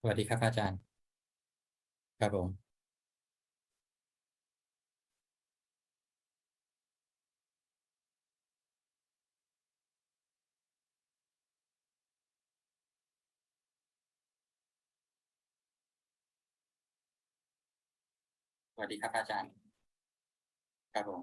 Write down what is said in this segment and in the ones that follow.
สวัสดีครับอาจารย์ครับผมสวัสดีครับอาจารย์ครับผม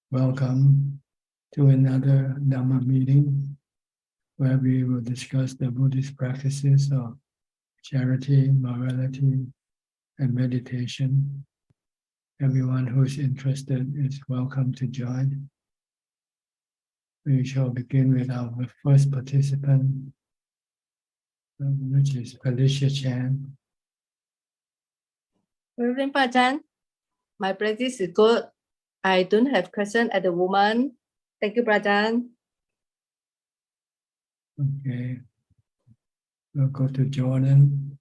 Welcome to another Dhamma meeting where we will discuss the Buddhist practices of charity, morality, and meditation. Everyone who is interested is welcome to join. We shall begin with our first participant, which is Felicia Chan. Reverend Ajaan, my practice is good. I don't have question at the moment. Thank you, Ajaan. Okay. We'll go to Jordan.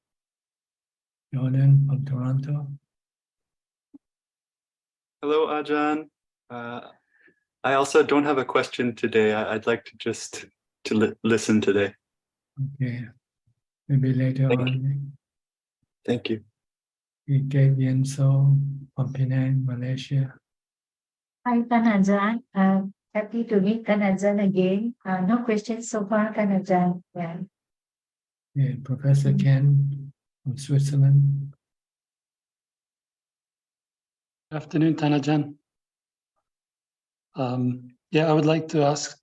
Jordan from Toronto. Hello, Ajaan. I also don't have a question today. I'd like to just listen today. Okay. Maybe later on. Thank you. We gave Yenso from Penang, Malaysia. Hi, Ajaan. Happy to meet Ajaan again. No questions so far, Ajaan. Yeah. Yeah, Professor Ken from Switzerland. Afternoon, Tanajan. I would like to ask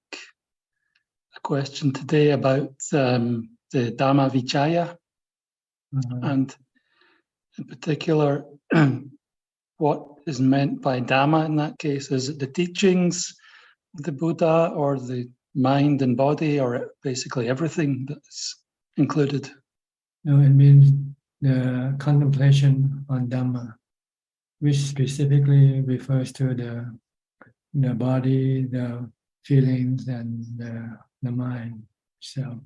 a question today about the Dhamma Vichaya, and in particular, what is meant by Dhamma in that case. Is it the teachings of the Buddha, or the mind and body, or basically everything that's included? No, it means the contemplation on Dhamma, which specifically refers to the body, the feelings, and the mind. So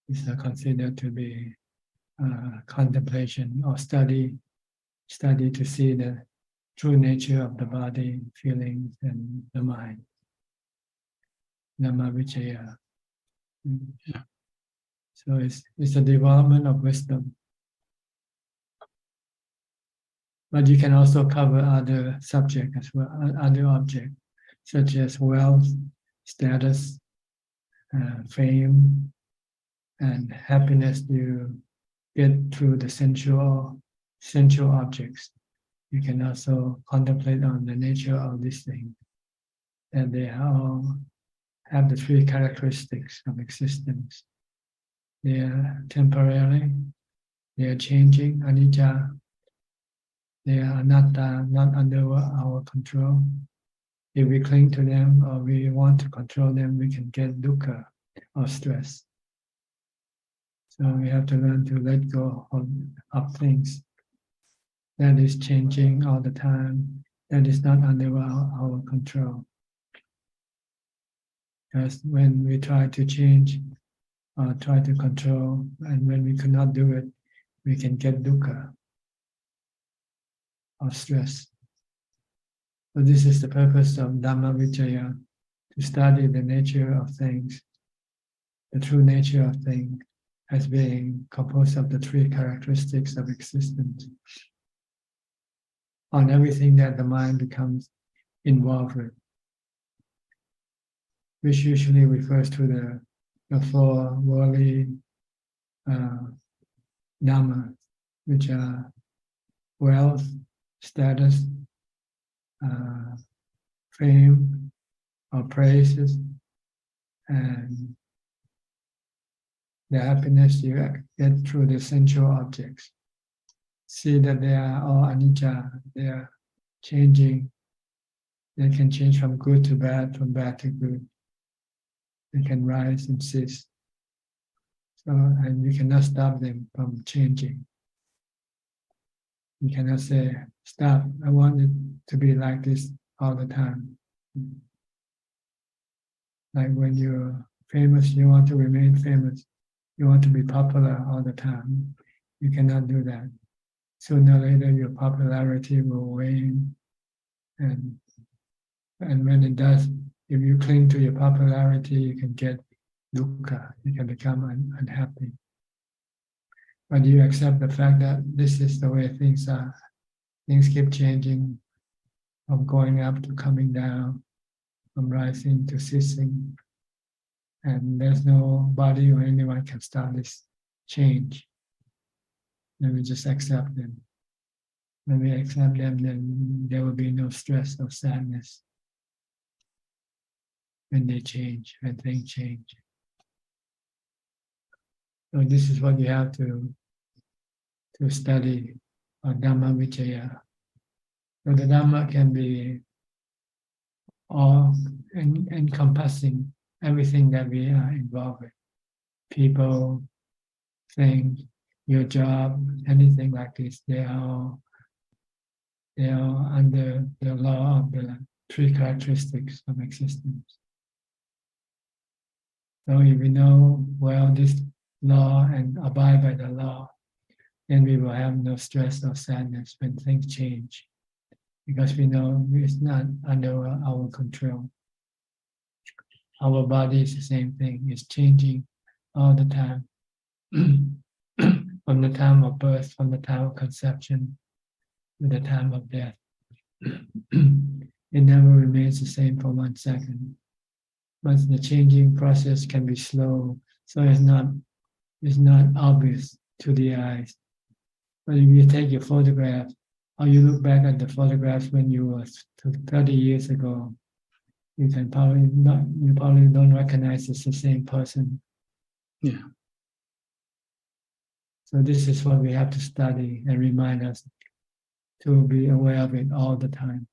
it's considered to be contemplation or study to see the true nature of the body, feelings, and the mind. Dhamma Vichaya. Yeah. So it's a development of wisdom. But you can also cover other subjects as well, other objects, such as wealth, status, fame, and happiness you get through the sensual objects. You can also contemplate on the nature of these things, and they all have the three characteristics of existence. They are temporary, they are changing, anicca. They are anatta, not under our control. If we cling to them or we want to control them, we can get dukkha or stress. So we have to learn to let go of things that is changing all the time, that is not under our control. Because when we try to change or try to control, and when we cannot do it, we can get dukkha or stress. So this is the purpose of Dhamma Vichaya, to study the nature of things, the true nature of things, as being composed of the three characteristics of existence, on everything that the mind becomes involved with, which usually refers to the four worldly Dhamma, which are wealth, status, fame, or praises, and the happiness you get through the sensual objects. See that they are all anicca, they are changing. They can change from good to bad, from bad to good. They can rise and cease. So, and you cannot stop them from changing. You cannot say, stop, I want it to be like this all the time. Like when you're famous, you want to remain famous. You want to be popular all the time. You cannot do that. Sooner or later, your popularity will wane. And when it does, if you cling to your popularity, you can get dukkha, you can become unhappy. But you accept the fact that this is the way things are. Things keep changing, from going up to coming down, from rising to ceasing. And there's no body or anyone can stop this change. Then we just accept them. When we accept them, then there will be no stress or sadness when they change, when things change. So this is what you have to study on Dhamma Vicaya. So the Dhamma can be all encompassing everything that we are involved with. People, things, your job, anything like this, they are under the law of the three characteristics of existence. So if we know well this law and abide by the law, then we will have no stress or sadness when things change, because we know it's not under our control. Our body is the same thing, it's changing all the time. From the time of birth, from the time of conception, to the time of death. It never remains the same for 1 second. But the changing process can be slow, so it's not obvious to the eyes. But if you take your photograph, or you look back at the photographs when you were 30 years ago, you probably don't recognize it's the same person. Yeah. So this is what we have to study and remind us to be aware of it all the time.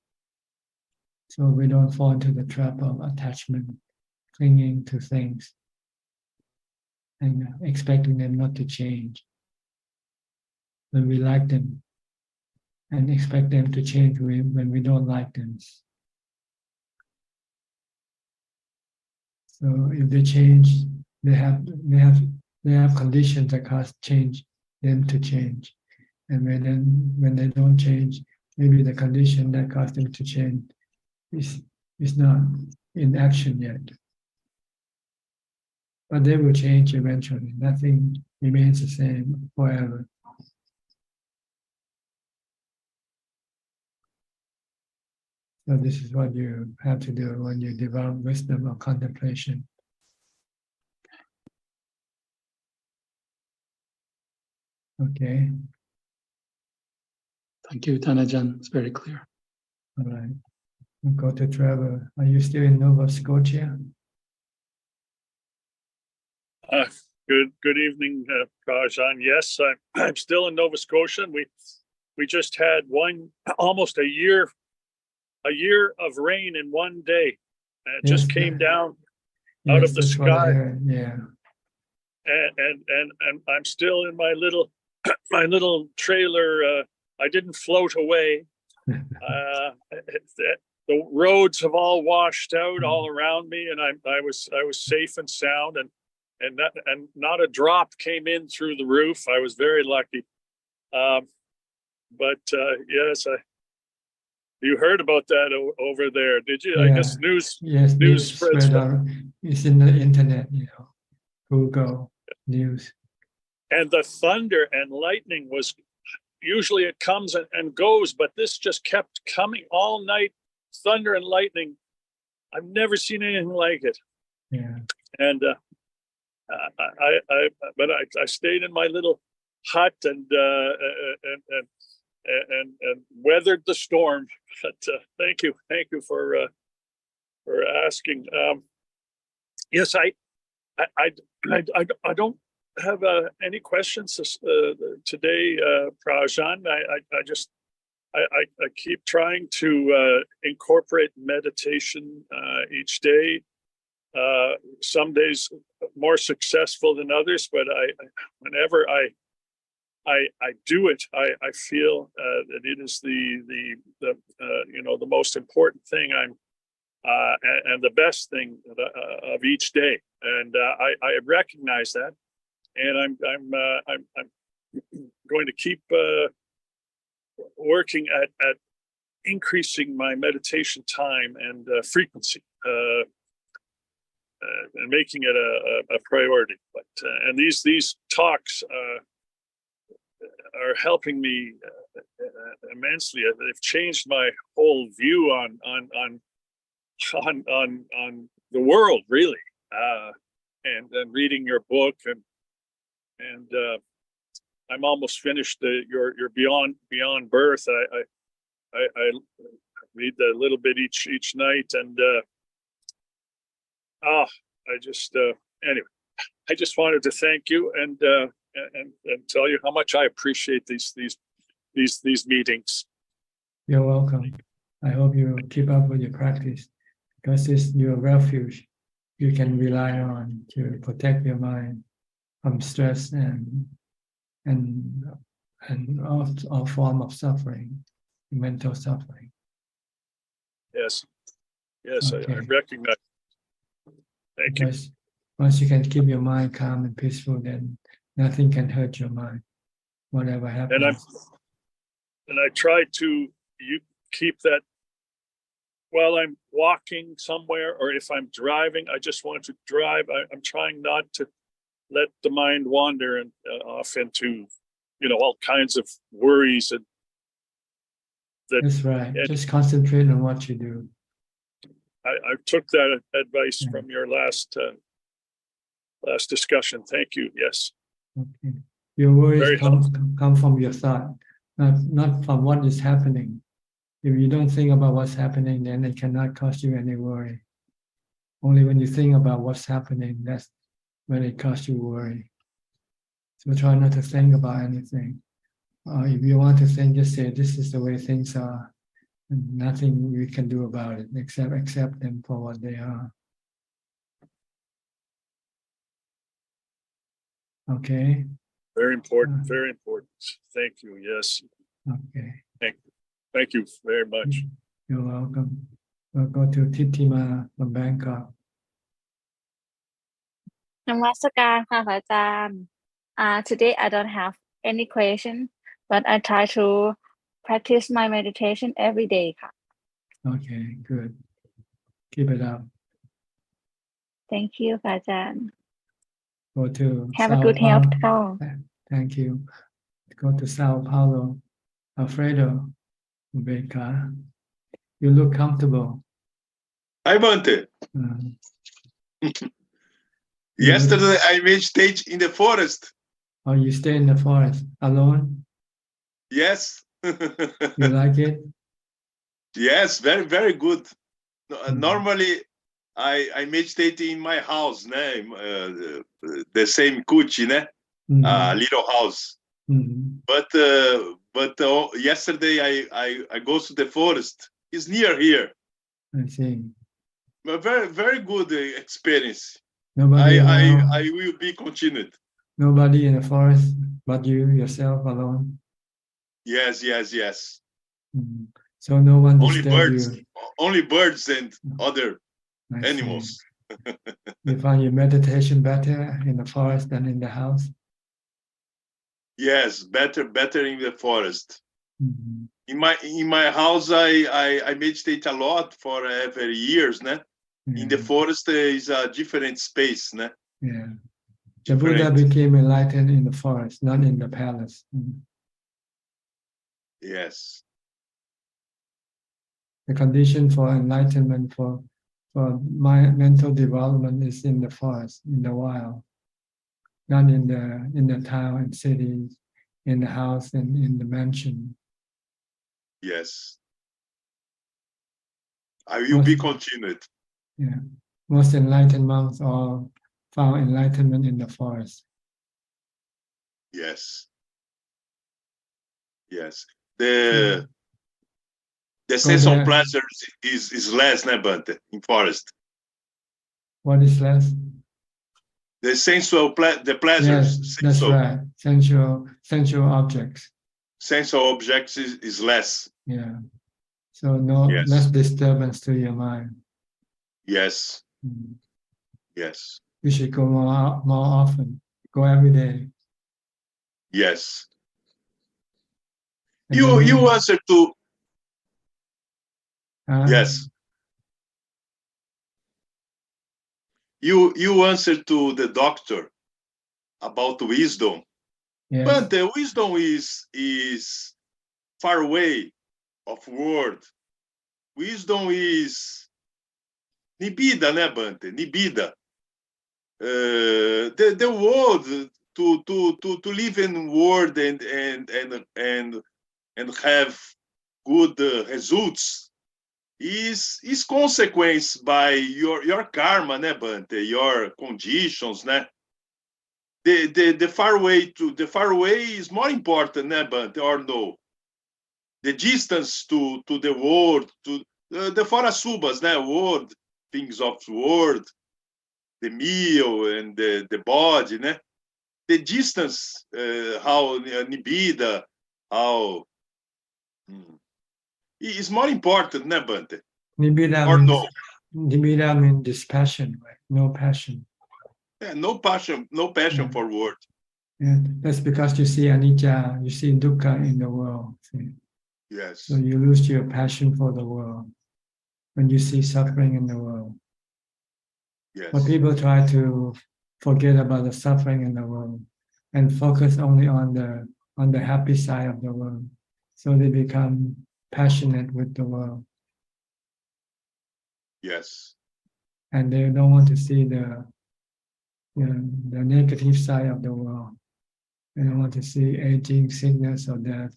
So we don't fall into the trap of attachment, clinging to things, and expecting them not to change. When we like them, and expect them to change when we don't like them. So if they change, they have conditions that cause change them to change. And when they don't change, maybe the condition that caused them to change is not in action yet. But they will change eventually. Nothing remains the same forever. So this is what you have to do when you develop wisdom or contemplation. Okay. Thank you, Tanajan. It's very clear. All right. We'll go to Trevor. Are you still in Nova Scotia? Good evening, Ajaan. Yes, I'm still in Nova Scotia. We just had almost a year of rain in one day. It just came down out of the sky. Yeah. And I'm still in my little trailer. I didn't float away. The roads have all washed out all around me, and I was safe and sound, and not a drop came in through the roof. I was very lucky. But yes, you heard about that over there, did you? Yeah. I guess news spread out. It's in the internet, Google News. And the thunder and lightning was, usually it comes and goes, but this just kept coming all night. Thunder and lightning. I've never seen anything like it. Yeah. And I stayed in my little hut, and and weathered the storm. But thank you for asking. Yes, I don't have any questions today, Prajan. I keep trying to incorporate meditation each day. Some days more successful than others, but whenever I do it, I feel that it is the most important thing and the best thing of each day, and I recognize that, and I'm going to keep working at increasing my meditation time and frequency, and making it a priority. But and these talks are helping me immensely. They've changed my whole view on the world, really. And reading your book, and I'm almost finished your Beyond Birth. I read a little bit each night, and anyway, I just wanted to thank you and tell you how much I appreciate these meetings. You're welcome. I hope you keep up with your practice, because it's your refuge you can rely on to protect your mind from stress and all form of suffering, mental suffering. Yes, Okay. I recognize. Thank you. Because once you can keep your mind calm and peaceful, then nothing can hurt your mind, whatever happens. And I try to keep that while I'm walking somewhere, or if I'm driving. I just want to drive. I'm trying not to let the mind wander and off into all kinds of worries. And that's right. Just concentrate on what you do. I took that advice from your last discussion. Thank you. Yes. Okay. Your worries come from your thought, not from what is happening. If you don't think about what's happening, then it cannot cause you any worry. Only when you think about what's happening, that's when it causes you worry. So try not to think about anything. If you want to think, just say, this is the way things are, and nothing we can do about it except accept them for what they are. Okay? Very important, very important. Thank you, yes. Okay. Thank you very much. You're welcome. We'll go to Titima from Bangkok. นมัสการค่ะพระอาจารย์ Today I don't have any question, but I try to practice my meditation every day ค่ะ Okay, good. Keep it up. Thank you พระอาจารย์ Go to Have a Sao good Paulo. health ค่ะ Thank you. Go to Sao Paulo. Alfredo, Rebecca. You look comfortable. Hi, Bante. Yesterday I meditated in the forest. Oh, you stay in the forest alone? Yes. You like it? Yes, very, very good. Normally, I meditate in my house, the same kuchi, little house. But yesterday I go to the forest. It's near here. I see. A very, very good experience. I will be continued. Nobody in the forest but you, yourself alone? Yes. So no one disturb you? Only birds and other animals. You find your meditation better in the forest than in the house? Yes, better in the forest. In my house, I meditate a lot for years, In the forest is a different space, Yeah. The Buddha became enlightened in the forest, not in the palace. Yes. The condition for enlightenment, for my mental development, is in the forest, in the wild, not in the town and cities, in the house and in the mansion. Yes. I will be continued. Yeah. Most enlightened monks all found enlightenment in the forest. Yes. Yes. The So sense of there- pleasure is less, né, Bante, in forest. What is less? The sensual the pleasures, Yes, that's right. Sensual objects. sensual objects is less. Yeah. So no Yes. less disturbance to your mind. Yes. Mm. Yes. You should go more often. Go every day. Yes. And You answer to yes. You answer to the doctor about wisdom. Yes. But the wisdom is far away of word. Wisdom is nibida, né, Bante? Nibida. The world to live in world and have good results is consequence by your karma, né, Bante? Your conditions, né? The far way is more important, né, Bante, or no? The distance to the world, to the fora subas, né? World, things of world, the meal and the body, né? The distance, how nibida, how is more important, né, Bante? Nibida Or means, no? Nibida means dispassion, right? No passion. Yeah, no passion Yeah. for word. Yeah, that's because you see anicca, you see dukkha in the world. See? Yes. So you lose your passion for the world when you see suffering in the world. Yes. But people try to forget about the suffering in the world and focus only on the happy side of the world. So they become passionate with the world. Yes. And they don't want to see the negative side of the world. They don't want to see aging, sickness, or death.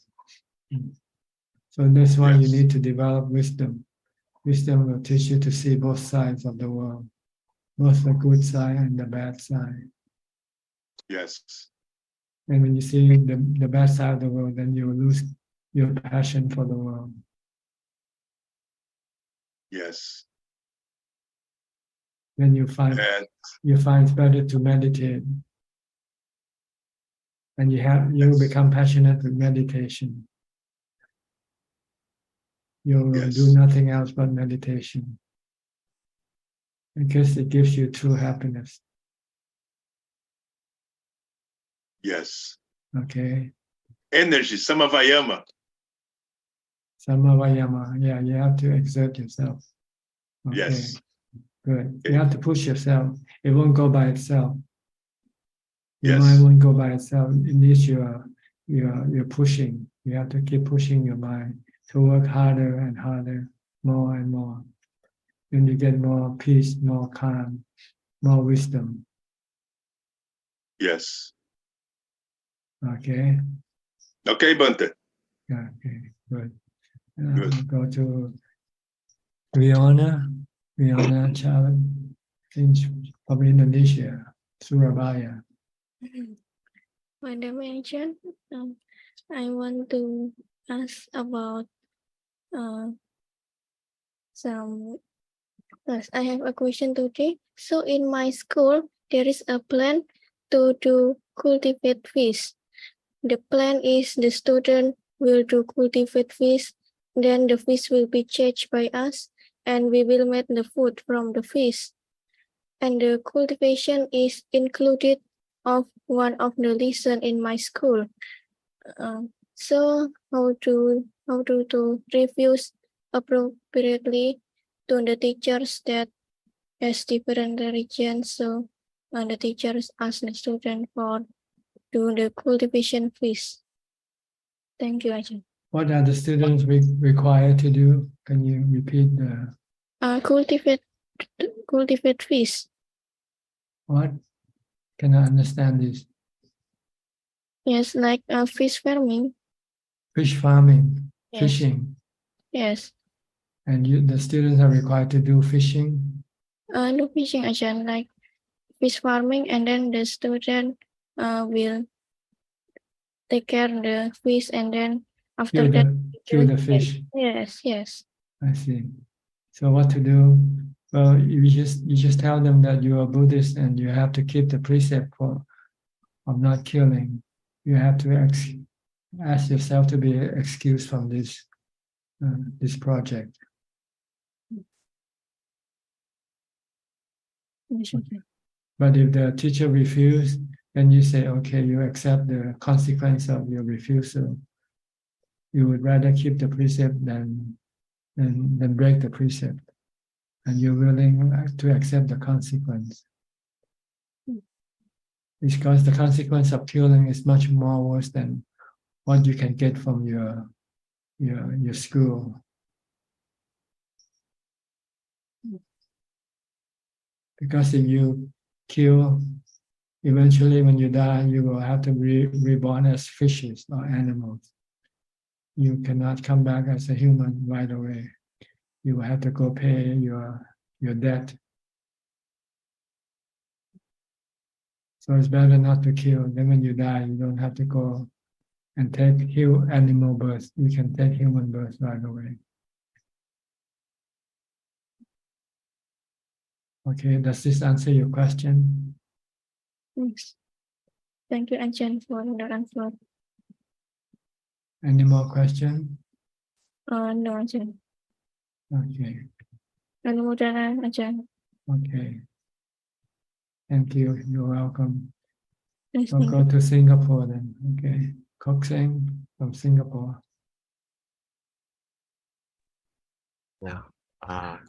So that's why you need to develop wisdom. Wisdom will teach you to see both sides of the world, both the good side and the bad side. Yes. And when you see the bad side of the world, then you will lose your passion for the world. Yes. Then you find it's better to meditate, and you become passionate with meditation. You will do nothing else but meditation, because it gives you true happiness. Yes. Okay. Energy, samavayama. Samavayama. Yeah, you have to exert yourself. Okay. Yes. Good. You have to push yourself. It won't go by itself. Your Yes. mind won't go by itself. It needs your pushing. You have to keep pushing your mind to work harder and harder, more and more. Then you get more peace, more calm, more wisdom. Yes. Okay. Okay, Bante. Okay. Good. Good. Go to Rihanna Chalan, from Indonesia, Surabaya. Madam Ajaan, I want to ask about some. Yes, I have a question today. So in my school, there is a plan to cultivate fish. The plan is the student will cultivate fish, then the fish will be changed by us, and we will make the food from the fish. And the cultivation is included of one of the lesson in my school. So how to refuse appropriately to the teachers that has different religions. So the teachers ask the student for do the cultivation fish. Thank you, Ajahn. What are the students required to do? Can you repeat the Cultivate fish. what? Can I understand this? Yes, like fish farming. Fish farming. Yes. Fishing. Yes. And the students are required to do fishing. No fishing, Ajahn, like fish farming, and then the student will take care of the fish, and then after that, Kill the fish. yes, yes. I see. So what to do? Well, you just tell them that you are Buddhist and you have to keep the precept of not killing. You have to ask yourself to be excused from this project. But if the teacher refuses, then you say, okay, you accept the consequence of your refusal. You would rather keep the precept than break the precept. And you're willing to accept the consequence. Because the consequence of killing is much more worse than what you can get from your school. Because if you kill, eventually when you die, you will have to be reborn as fishes or animals. You cannot come back as a human right away. You will have to go pay your debt. So it's better not to kill. Then when you die, you don't have to go and take animal birth. You can take human birth right away. Okay, does this answer your question? Yes. Thank you, Ajahn, for the answer. Any more questions? No, Ajahn. Okay, Anumodana, Ajahn. okay. Thank you. You're welcome. Yes, We'll thank go you. to Singapore then. Okay, Coxing from Singapore. Yeah.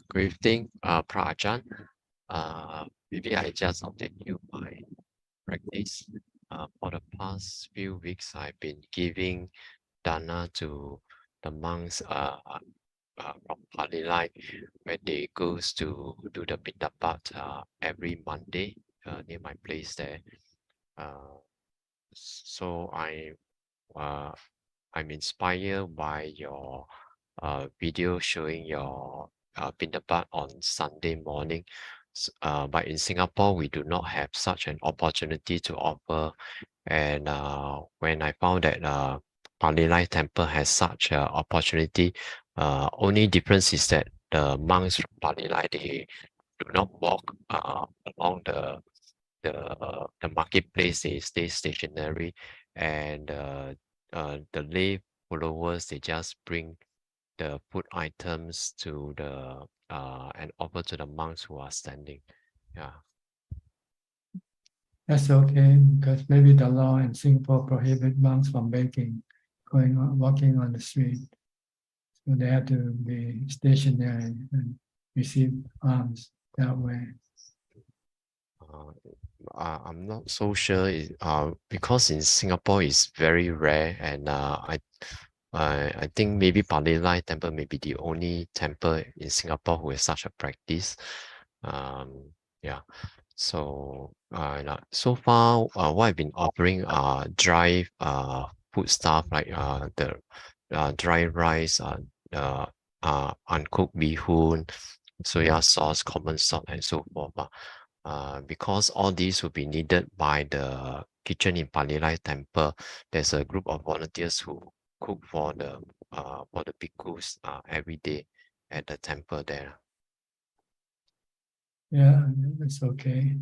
Good evening, Prajan. Maybe I just update you my practice. For the past few weeks, I've been giving dana to the monks from Pali Life, where they goes to do the Pindapat every Monday near my place there. So I'm inspired by your video showing your Pindapat on Sunday morning. But in Singapore, we do not have such an opportunity to offer. And when I found that Pali Lai Temple has such an opportunity, only difference is that the monks from Pali Lai, they do not walk along the marketplace. They stay stationary, and the lay followers, they just bring the food items to the and offer to the monks who are standing. Yeah. That's okay, because maybe the law in Singapore prohibit monks from walking on the street. So they have to be stationary and receive alms that way. I'm not so sure because in Singapore it's very rare, and I think maybe Pali Lai Temple may be the only temple in Singapore who has such a practice. Yeah. So so far, what I've been offering are dry food stuff like the dry rice, uncooked bihun, soya sauce, common salt, and so forth. Because all these will be needed by the kitchen in Pali Lai Temple. There's a group of volunteers who cook for the bhikkhus every day at the temple there. Yeah, that's okay.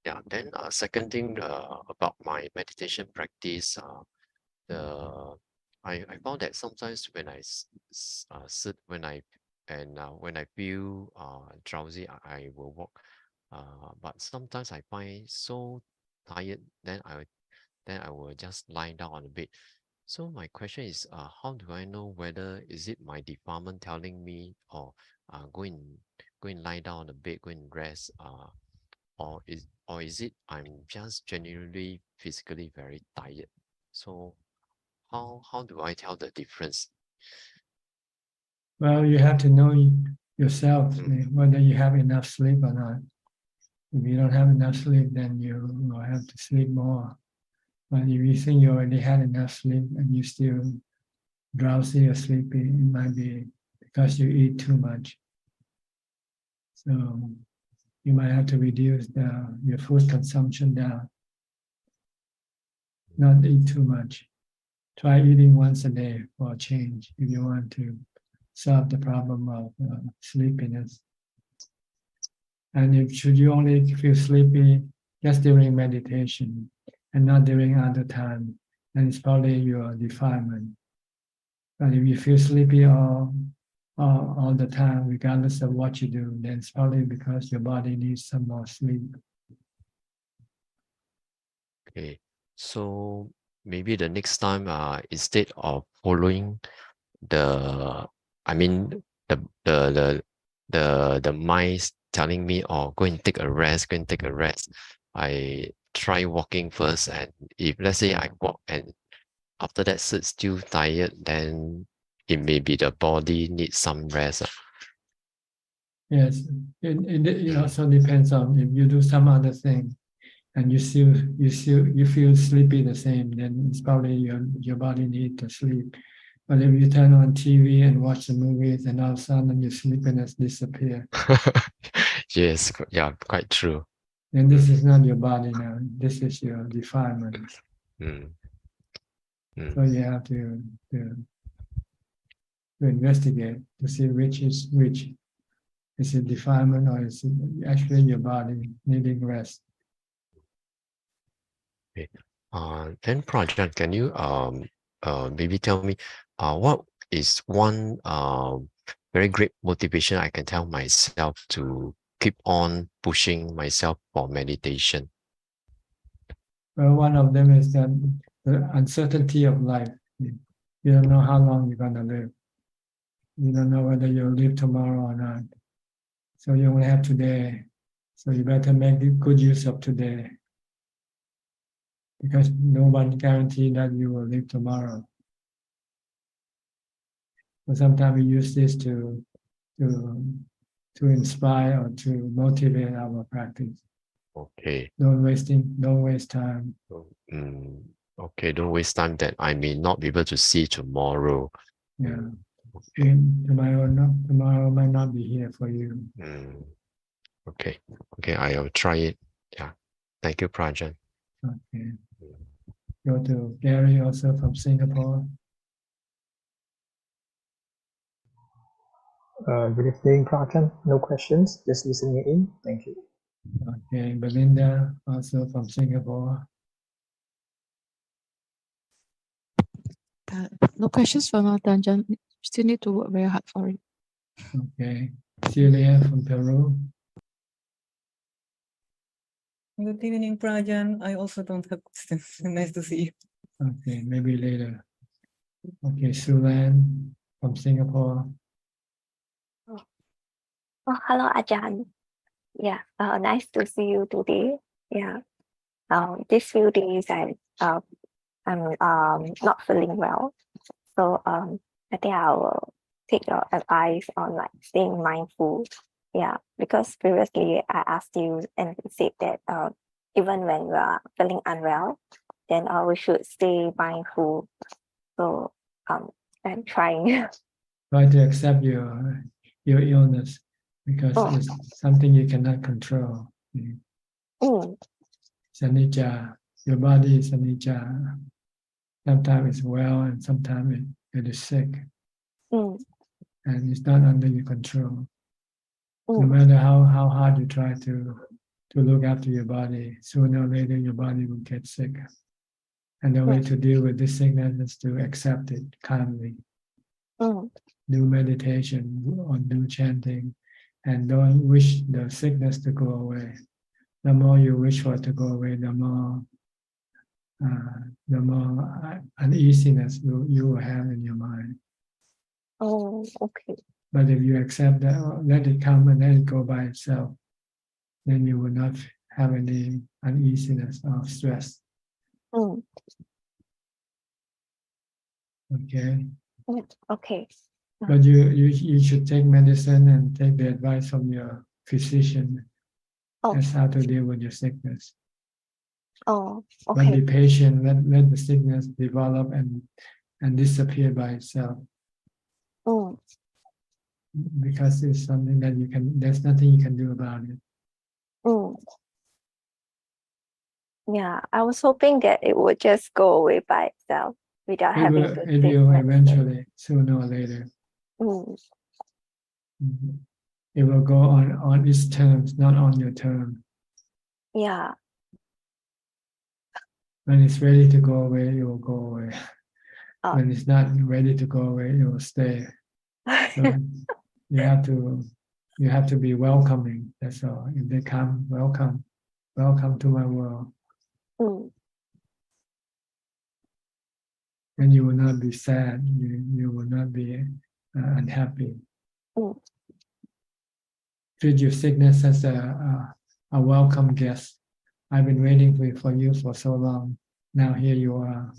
Yeah. Then second thing about my meditation practice, I found that sometimes when I sit, when I feel drowsy, I will walk. But sometimes I find so tired, then I will just lie down on the bed. So my question is, how do I know whether is it my department telling me, or go and lie down on the bed, go and rest, or is it I'm just genuinely physically very tired? So how do I tell the difference? Well, you have to know yourself whether you have enough sleep or not. If you don't have enough sleep, then you will have to sleep more. But if you think you already had enough sleep and you still drowsy or sleepy, it might be because you eat too much. So you might have to reduce your food consumption down. Not eat too much. Try eating once a day for a change if you want to solve the problem of sleepiness. And if should you only feel sleepy just during meditation and not during other time, then it's probably your defilement. But if you feel sleepy all the time, regardless of what you do, then it's probably because your body needs some more sleep. Okay, so maybe the next time, instead of following the mind telling me, oh, go and take a rest, I try walking first, and if let's say I walk and after that still tired, then it may be the body needs some rest. Yes, it also depends on if you do some other thing and you feel sleepy the same, then it's probably your body needs to sleep. But if you turn on TV and watch the movies and all of a sudden your sleepiness disappear, Yes, yeah, quite true. then this is not your body now. This is your defilement. So you have to investigate to see which is which. Is it defilement or is it actually your body needing rest? Okay. Then Prajan, can you maybe tell me what is one very great motivation I can tell myself to keep on pushing myself for meditation? Well, one of them is that the uncertainty of life. You don't know how long you're going to live. You don't know whether you'll live tomorrow or not. So you only have today. So you better make good use of today. Because no one guarantees that you will live tomorrow. So sometimes we use this to inspire or to motivate our practice. Okay. Don't waste time. Okay, don't waste time that I may not be able to see tomorrow. Yeah. Tomorrow might not be here for you. Okay, I will try it. Yeah. Thank you, Prajan. Okay. Go to Gary, also from Singapore. Good evening, Prajan. No questions, just listening in. Thank you. Okay, Belinda, also from Singapore. No questions for now, Tanjan. Still need to work very hard for it. Okay, Celia from Peru. Good evening, Prajan. I also don't have questions. Nice to see you. Okay, maybe later. Okay, Sulan from Singapore. Oh, hello, Ajaan. Yeah, nice to see you today. Yeah, these few days I'm not feeling well, so I think I will take your advice on like staying mindful. Yeah, because previously I asked you and you said that even when we are feeling unwell, then we should stay mindful. So I'm trying. Try to accept your illness because it's something you cannot control. It's anicca. Your body is anicca. Sometimes it's well and sometimes it is sick. And it's not under your control. No matter how hard you try to look after your body, sooner or later your body will get sick. And the way to deal with this sickness is to accept it calmly. Do meditation or do chanting, and don't wish the sickness to go away. The more you wish for it to go away, the more uneasiness you will have in your mind. Oh, okay. But if you accept that, let it come and let it go by itself, then you will not have any uneasiness or stress. Okay. Okay. But you should take medicine and take the advice from your physician. That's how to deal with your sickness. Oh, But be okay. patient, let the sickness develop and disappear by itself. Mm. Because it's something that there's nothing you can do about it. Mm. Yeah, I was hoping that it would just go away by itself without having to It take will medicine. eventually, sooner or later. Mm. Mhm. It will go on its terms, not on your term. Yeah. When it's ready to go away, it will go away. Oh. When it's not ready to go away, it will stay. So you have to be welcoming. That's all. If they come, welcome to my world. Mm. Then you will not be sad. You will not be unhappy. Mm. Treat your sickness as a welcome guest. I've been waiting for you for so long. Now here you are.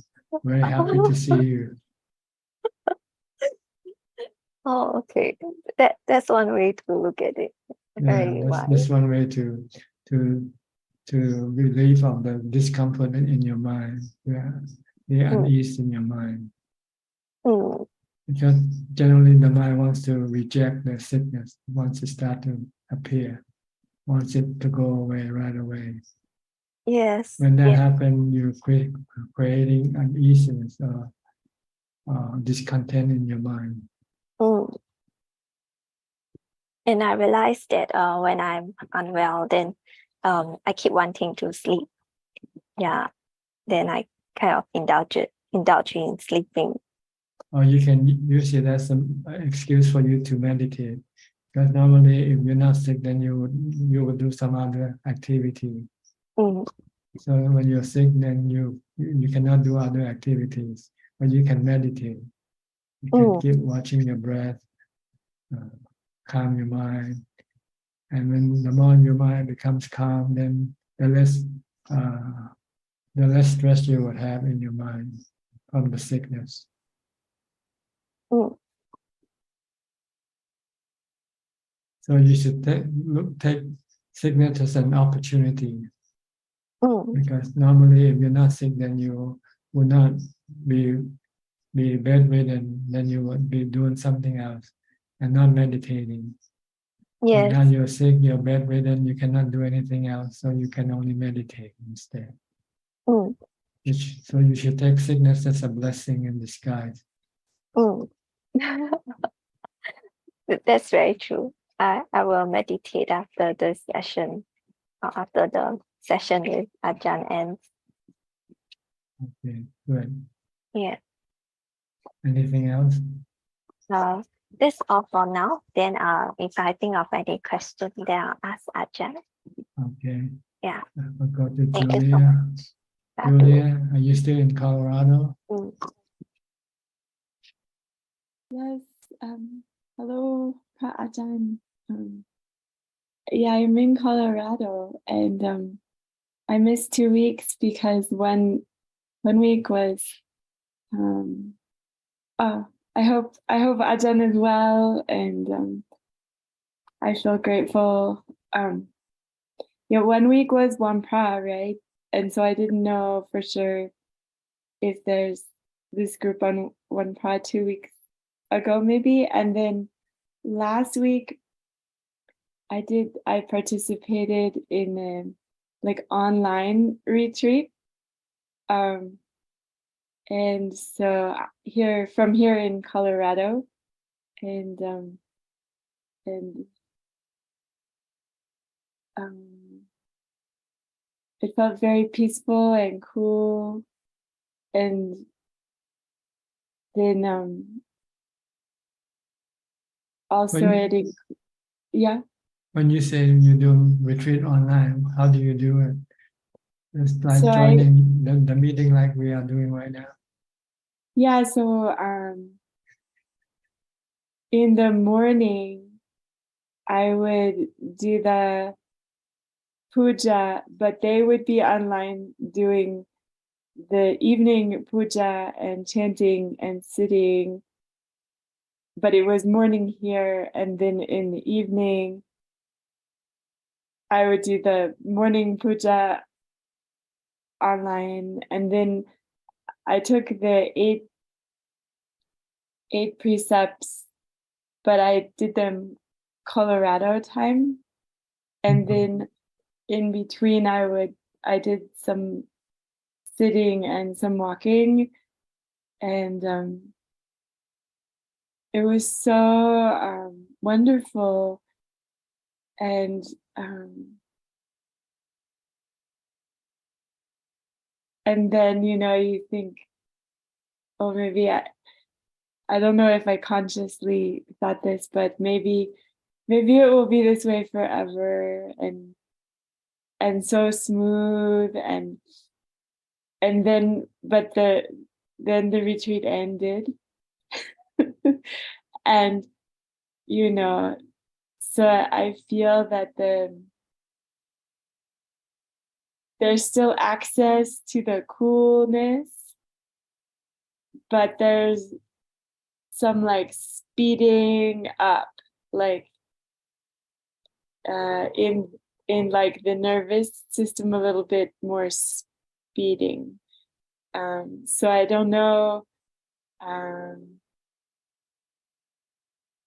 Very happy to see you. Oh, okay. That's one way to look at it. Yeah, Very that's wise. one way to relieve of the discomfort in your mind. Yeah, the unease in your mind. Mm. Because generally the mind wants to reject the sickness once it starts to appear, wants it to go away right away. Yes. When that Yes. happens, you're creating uneasiness or discontent in your mind. Mm. And I realized that when I'm unwell, then I keep wanting to sleep. Yeah. Then I kind of indulge in sleeping. Or you can use it as an excuse for you to meditate. Because normally, if you're not sick, then you would do some other activity. Mm. So when you're sick, then you cannot do other activities, but you can meditate. You can keep watching your breath, calm your mind, and when the more your mind becomes calm, then the less stress you would have in your mind from the sickness. Mm. So you should take sickness as an opportunity. Mm. Because normally, if you're not sick, then you will not be bedridden. Then you would be doing something else and not meditating. Yes. But now you're sick, you're bedridden, you cannot do anything else, so you can only meditate instead. Mm. So you should take sickness as a blessing in disguise. Mm. That's very true. I will meditate after the session, or after the session with Ajahn ends. Okay, good. Yeah. Anything else? That's all for now. Then if I think of any question, then I'll ask Ajahn. Okay. Yeah. We'll go to Thank you so Julia. much. Julia, are you still in Colorado? Mm. Yes. Hello, Ajahn. Yeah, I'm in Colorado, and I missed 2 weeks because one week was. I hope Ajahn is well, and I feel grateful. Yeah, 1 week was one pra, right? And so I didn't know for sure if there's this group on one pra 2 weeks ago, maybe. And then last week, I participated in a like online retreat. And so from here in Colorado, and it felt very peaceful and cool. And then also yeah. When you say you do retreat online, how do you do it? It's like So joining the meeting like we are doing right now. Yeah, so in the morning, I would do the puja, but they would be online doing the evening puja and chanting and sitting. But it was morning here, and then in the evening, I would do the morning puja online, and then I took the eight precepts, but I did them Colorado time, and then in between I did some sitting and some walking, and it was so wonderful. And then, you know, you think, oh, maybe I don't know if I consciously thought this, but maybe it will be this way forever, and so smooth, and then then the retreat ended. And, you know, so I feel that there's still access to the coolness, but there's some like speeding up, like in like the nervous system, a little bit more speeding. So I don't know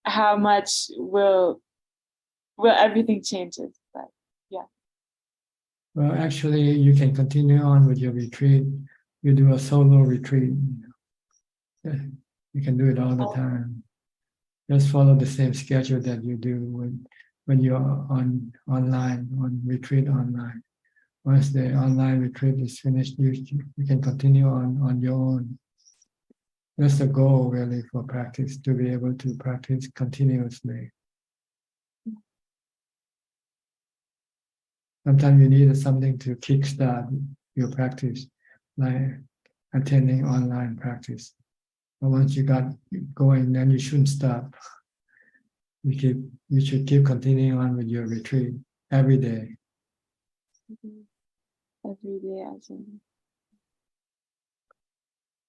how much will everything changes, but yeah. Well, actually, you can continue on with your retreat. You do a solo retreat. You can do it all the time. Just follow the same schedule that you do when you're on retreat online. Once the online retreat is finished, you can continue on your own. That's the goal really for practice, to be able to practice continuously. Sometimes you need something to kickstart your practice, like attending online practice. But once you got going, then you shouldn't stop. You should keep continuing on with your retreat every day. Every day, Ajahn.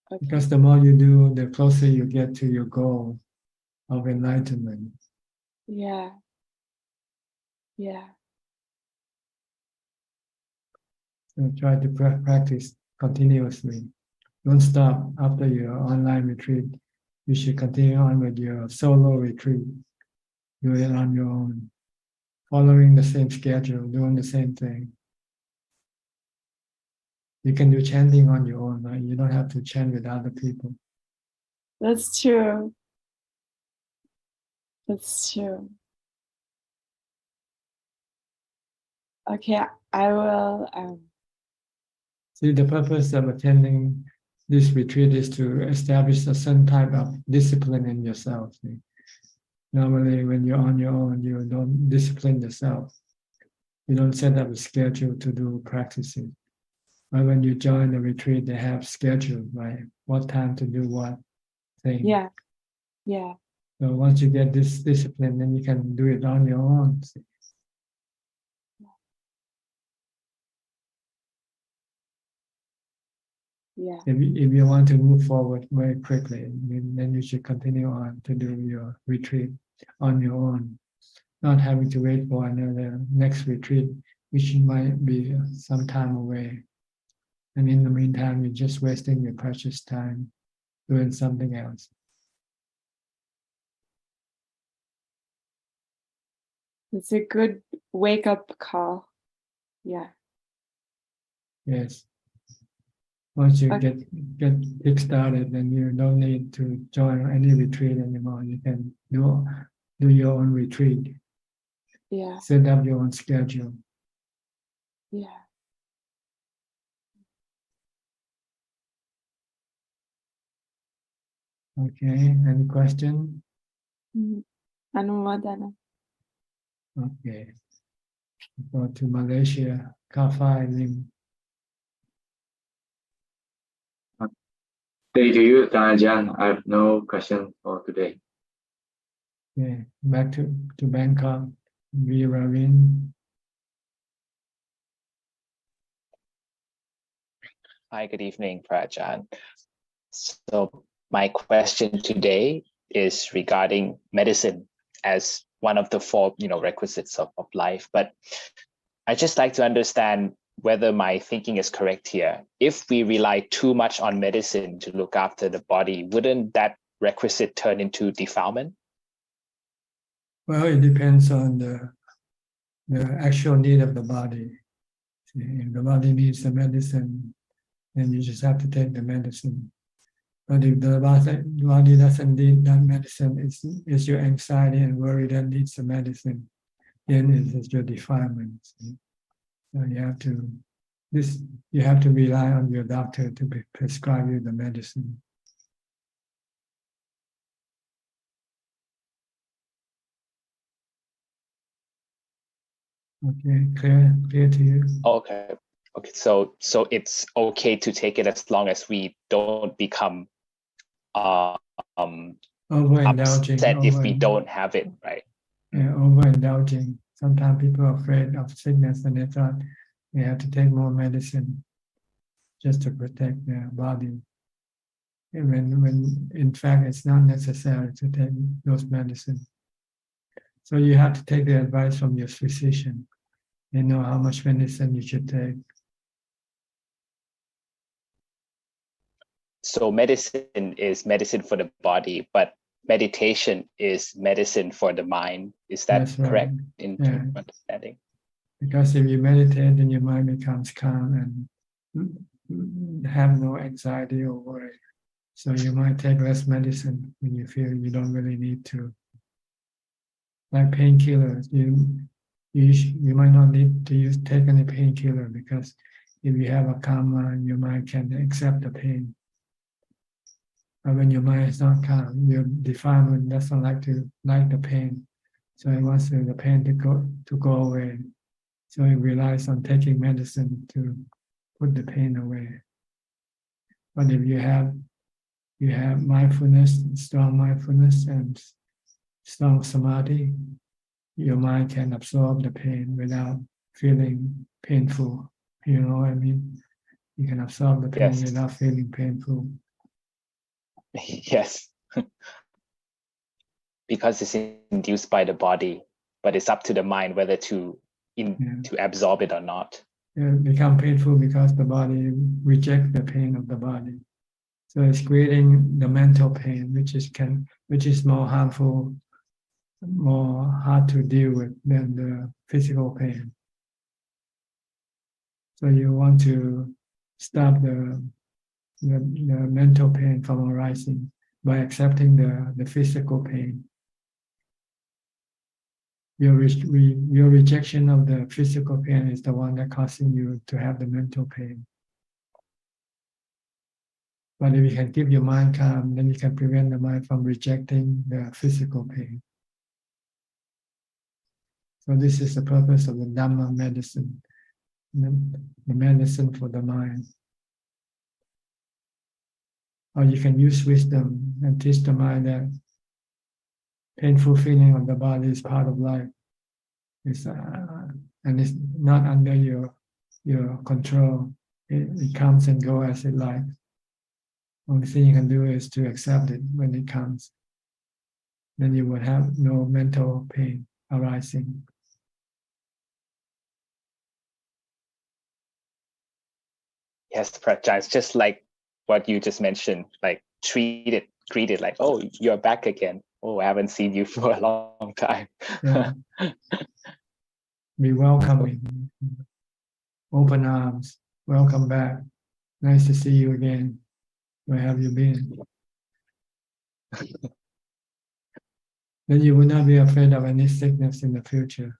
Okay. Because the more you do, the closer you get to your goal of enlightenment. Yeah. Yeah. So try to practice continuously. Don't stop after your online retreat. You should continue on with your solo retreat. Do it on your own, following the same schedule, doing the same thing. You can do chanting on your own, right? You don't have to chant with other people. That's true. That's true. Okay, I will. See, the purpose of attending this retreat is to establish a certain type of discipline in yourself. See? Normally, when you're on your own, you don't discipline yourself. You don't set up a schedule to do practicing. But when you join the retreat, they have scheduled, right? What time to do what thing. Yeah. Yeah. So once you get this discipline, then you can do it on your own. See? Yeah. If you want to move forward very quickly, then you should continue on to do your retreat on your own, not having to wait for another next retreat, which might be some time away. And in the meantime, you're just wasting your precious time doing something else. It's a good wake-up call. Yeah. Yes. Once you get kick-started, then you don't need to join any retreat anymore. You can do your own retreat. Yeah. Set up your own schedule. Yeah. Okay, any question? Anumodana. Okay. Go to Malaysia. Kafai Lim. Thank you, Ajahn. I have no question for today. Okay, back to Bangkok. Viravin. Hi, good evening, Ajahn. So my question today is regarding medicine as one of the four, requisites of life. But I just like to understand whether my thinking is correct here. If we rely too much on medicine to look after the body, wouldn't that requisite turn into defilement? Well, it depends on the actual need of the body. If the body needs the medicine, then you just have to take the medicine. But if the body doesn't need that medicine, it's your anxiety and worry that needs the medicine, then it's your defilement. So you have to rely on your doctor to prescribe you the medicine. Okay, clear to you? Okay. Okay. So it's okay to take it as long as we don't become Overindulging. upset if we don't have it, right? Yeah, overindulging. Sometimes people are afraid of sickness and they thought they have to take more medicine just to protect their body. And when in fact it's not necessary to take those medicines. So you have to take the advice from your physician. They know how much medicine you should take. So medicine is medicine for the body, but meditation is medicine for the mind. Is that That's right. correct in Yeah. understanding? Because if you meditate, then your mind becomes calm and have no anxiety or worry. So you might take less medicine when you feel you don't really need to. Like painkillers, you might not need to take any painkiller because if you have a calm mind, your mind can accept the pain. But when your mind is not calm, your defilement doesn't like the pain, so it wants the pain to go away. So it relies on taking medicine to put the pain away. But if you have mindfulness, strong mindfulness and strong samadhi, your mind can absorb the pain without feeling painful. You know what I mean? You can absorb the pain without feeling painful. Yes. Because it's induced by the body, but it's up to the mind whether to absorb it or not. It becomes painful because the body rejects the pain of the body. So it's creating the mental pain, which is more harmful, more hard to deal with than the physical pain. So you want to stop the mental pain from arising by accepting the physical pain. Your rejection of the physical pain is the one that causing you to have the mental pain. But if you can keep your mind calm, then you can prevent the mind from rejecting the physical pain. So this is the purpose of the Dhamma medicine, the medicine for the mind. Or you can use wisdom and teach the mind that painful feeling of the body is part of life. And it's not under your control. It comes and goes as it likes. Only thing you can do is to accept it when it comes. Then you will have no mental pain arising. Yes, Prajna, it's just like what you just mentioned, like greet it like, oh, you're back again. Oh, I haven't seen you for a long time. Yeah. Be welcoming, open arms, welcome back. Nice to see you again. Where have you been? Then you will not be afraid of any sickness in the future.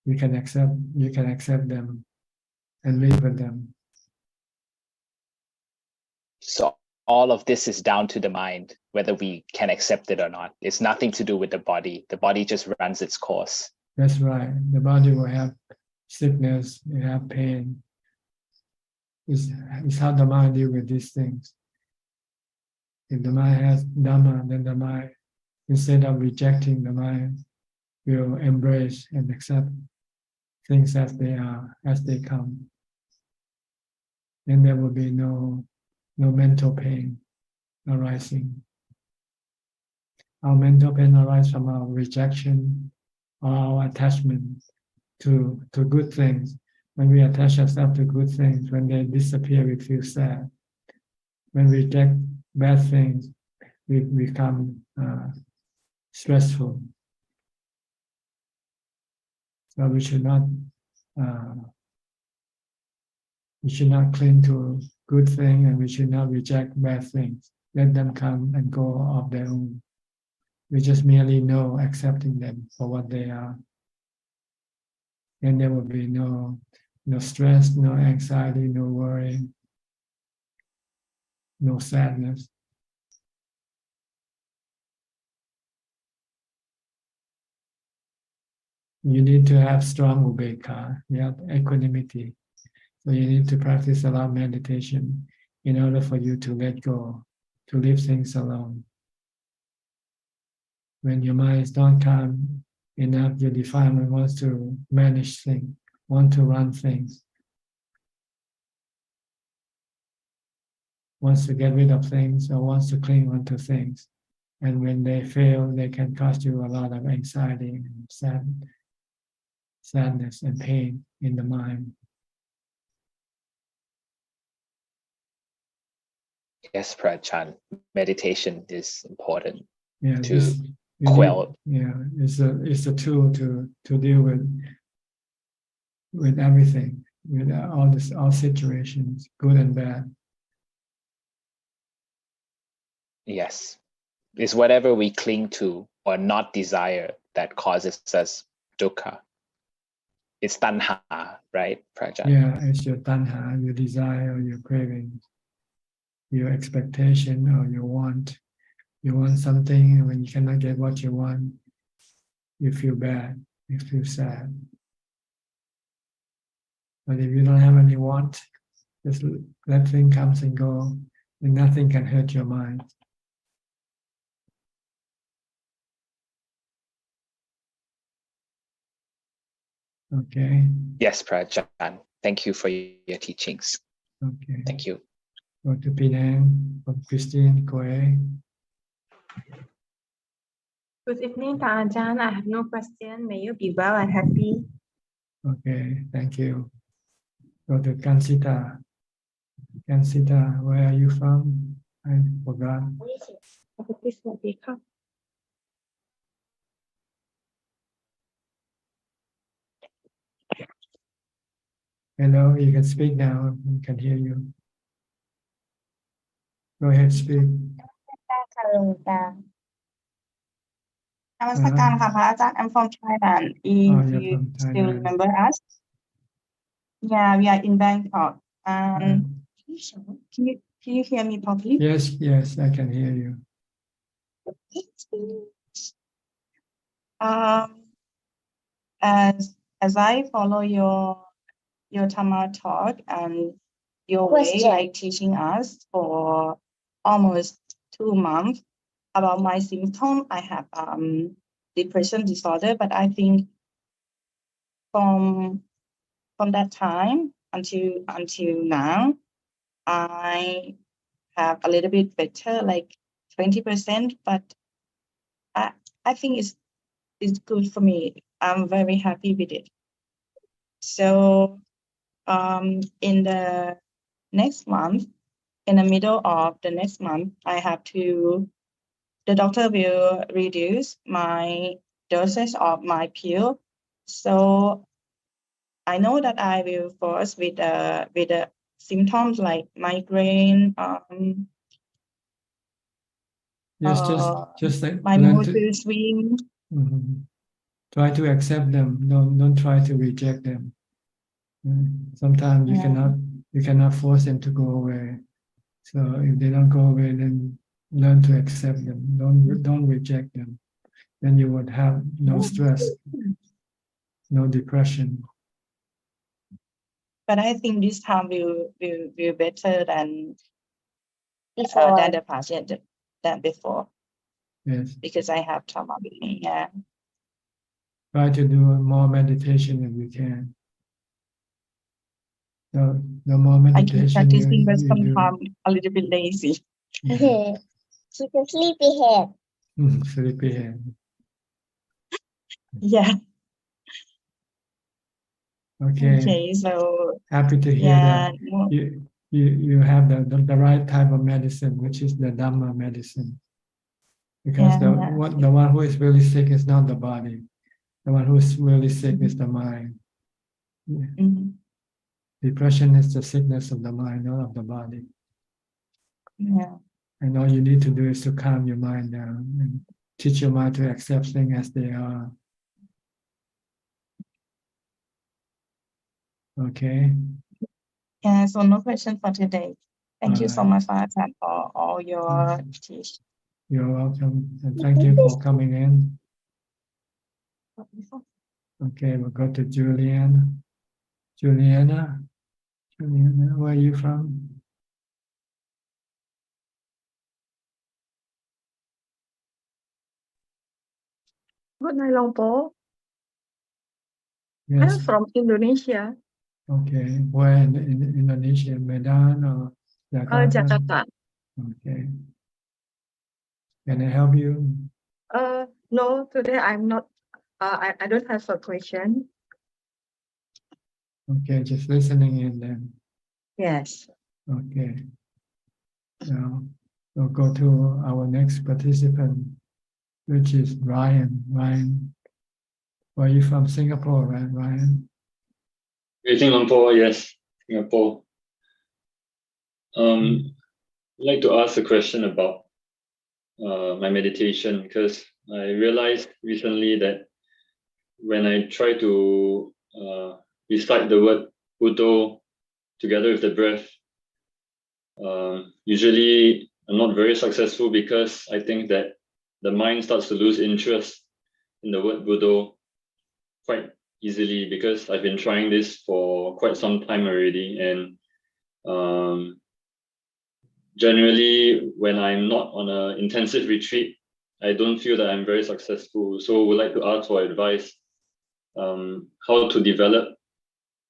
You can accept them and live with them. So all of this is down to the mind, whether we can accept it or not. It's nothing to do with the body. The body just runs its course. That's right. The body will have sickness, it will have pain. It's how the mind deals with these things. If the mind has Dhamma, then the mind, instead of rejecting, the mind will embrace and accept things as they are, as they come. Then there will be no mental pain arising. Our mental pain arises from our rejection or our attachment to good things. When we attach ourselves to good things, when they disappear, we feel sad. When we reject bad things, we become stressful. So we should not cling to good things, and we should not reject bad things. Let them come and go of their own. We just merely know, accepting them for what they are. And there will be no stress, no anxiety, no worry, no sadness. You need to have strong ubekkha, equanimity. So you need to practice a lot of meditation in order for you to let go, to leave things alone. When your mind is not calm enough, your defilement wants to manage things, want to run things, wants to get rid of things, or wants to cling onto things. And when they fail, they can cause you a lot of anxiety and sadness and pain in the mind. Yes, Prajaan, meditation is important Yeah, to quell. It's a tool to deal with everything, with all situations, good and bad. Yes, it's whatever we cling to or not desire that causes us dukkha. It's tanha, right, Prajaan? Yeah, it's your tanha, your desire, your cravings, your expectation or your want. You want something, and when you cannot get what you want, you feel bad, you feel sad. But if you don't have any want, just let things come and go, and nothing can hurt your mind. Okay. Yes, Prajaan. Thank you for your teachings. Okay. Thank you. Go to Penang, from Christine Koe. Good evening, Ajaan. I have no question. May you be well and happy. Okay, thank you. Go to Kansita. Kansita, where are you from? I forgot. Hello, you can speak now. We can hear you. Go ahead, speak. นมัสการค่ะพระอาจารย์ I'm from Thailand. If you're you from still Thailand. remember us, yeah, we are in Bangkok. Can you hear me properly? Yes, I can hear you. As I follow your Dhammatalk and your way, like teaching us for almost 2 months about my symptom, I have depression disorder, but I think from that time until now, I have a little bit better, like 20%, but I think it's good for me. I'm very happy with it. So in the next month, in the middle of the next month, the doctor will reduce my dosage of my pill. So I know that I will first with the symptoms like migraine, just like my mood will swing. Try to accept them. Don't try to reject them. Sometimes you cannot force them to go away. So if they don't go away, then learn to accept them. Don't reject them. Then you would have no stress, no depression. But I think this time will better than the patient than before. Yes. Because I have trauma with me. Yeah. Try to do more meditation if you can. So the more meditation I keep practicing, but you sometimes a little bit lazy. Okay. She's a sleepyhead. Sleepyhead. Yeah. Okay. Okay, so Happy to hear yeah, that you have the right type of medicine, which is the Dhamma medicine. Because the one who is really sick is not the body. The one who is really sick is the mind. Depression is the sickness of the mind, not of the body. Yeah. And all you need to do is to calm your mind down and teach your mind to accept things as they are. Okay. Yeah, so no question for today. Thank you so Alright. much for Ajahn for all your teach. You're welcome. And thank you for coming in. Okay, we'll go to Juliana, where are you from? Good night, Longpo. Yes. I'm from Indonesia. Okay. Where in Indonesia? Medan or Jakarta? Jakarta. Okay. Can I help you? No, today I'm not. I don't have a question. Okay, just listening in then. Yes. Okay. Now we'll go to our next participant, which is Ryan. Ryan, where are you from? Singapore, right, Ryan? Greeting Lumpur, yes, Singapore. I'd like to ask a question about my meditation, because I realized recently that when I try to recite the word Buddho together with the breath, usually I'm not very successful because I think that the mind starts to lose interest in the word Buddho quite easily, because I've been trying this for quite some time already, and generally when I'm not on an intensive retreat, I don't feel that I'm very successful. So would like to ask for advice how to develop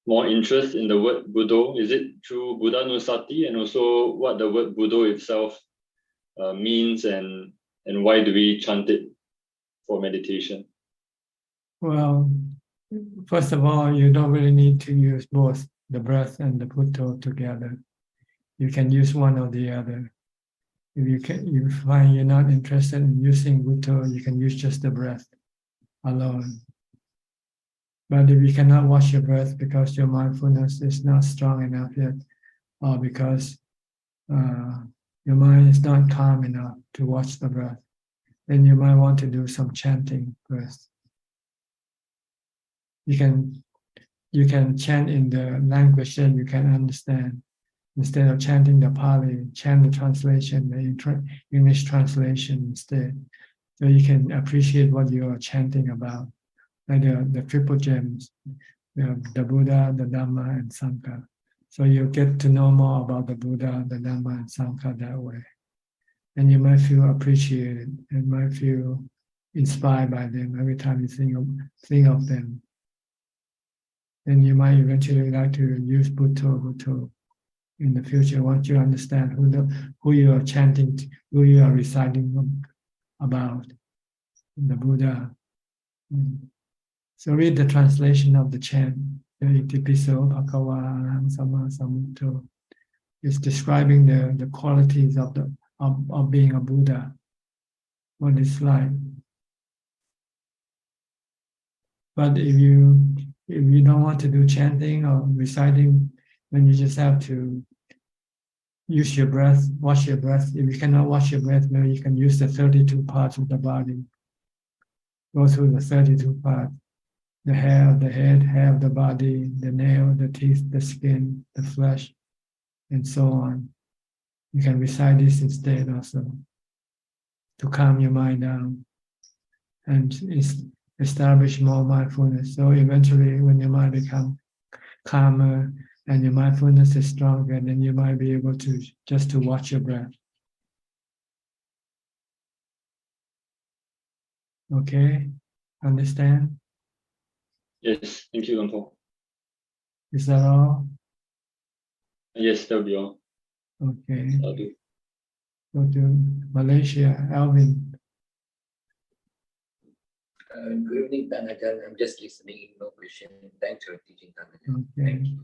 more interest in the word Buddho. Is it through Buddha Nusati, and also what the word Buddho itself means, and why do we chant it for meditation? Well, first of all, you don't really need to use both the breath and the Buddho together. You can use one or the other. If you find you're not interested in using Buddho, you can use just the breath alone. But if you cannot watch your breath because your mindfulness is not strong enough yet, or because your mind is not calm enough to watch the breath, then you might want to do some chanting first. You can chant in the language that you can understand. Instead of chanting the Pali, chant the translation, the English translation instead. So you can appreciate what you are chanting about, like the triple gems, the Buddha, the Dhamma, and Sangha. So you get to know more about the Buddha, the Dhamma, and Sangha that way. And you might feel appreciated and might feel inspired by them every time you think of them. Then you might eventually like to use Buddho in the future once you understand who you are chanting, who you are reciting about, the Buddha. So read the translation of the chant. Itipiso Bhagava Arahang Samma Sambuddho. It's describing the qualities of being a Buddha, what it's like. But if you don't want to do chanting or reciting, then you just have to use your breath, watch your breath. If you cannot watch your breath, maybe you can use the 32 parts of the body. Go through the 32 parts. The hair of the head, hair of the body, the nail, the teeth, the skin, the flesh, and so on. You can recite this instead also to calm your mind down and establish more mindfulness. So eventually when your mind becomes calmer and your mindfulness is stronger, then you might be able to just to watch your breath. Okay, understand? Yes, thank you, Lumpur. Is that all? Yes, that'll be all. Okay. That'll do. Go to Malaysia, Alvin. Good evening, Ajaan. I'm just listening, no question. Thanks for teaching, Ajaan. Okay.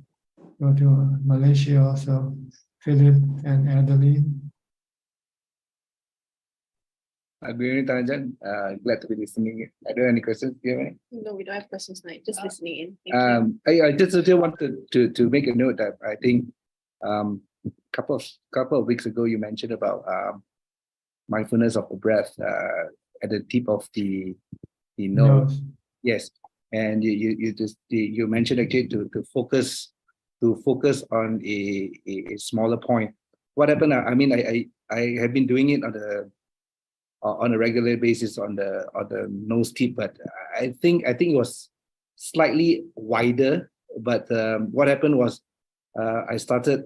Go to Malaysia also. Philip and Adeline. Good evening, Ajaan. Glad to be listening. Are there any questions? Do you have any? No, we don't have questions tonight. Just listening in. Thank I just wanted to make a note that I think couple of weeks ago you mentioned about mindfulness of the breath at the tip of the nose. Yes, and you mentioned actually to focus on a smaller point. What happened? I mean, I have been doing it on a regular basis on the nose tip, but I think it was slightly wider. But what happened was I started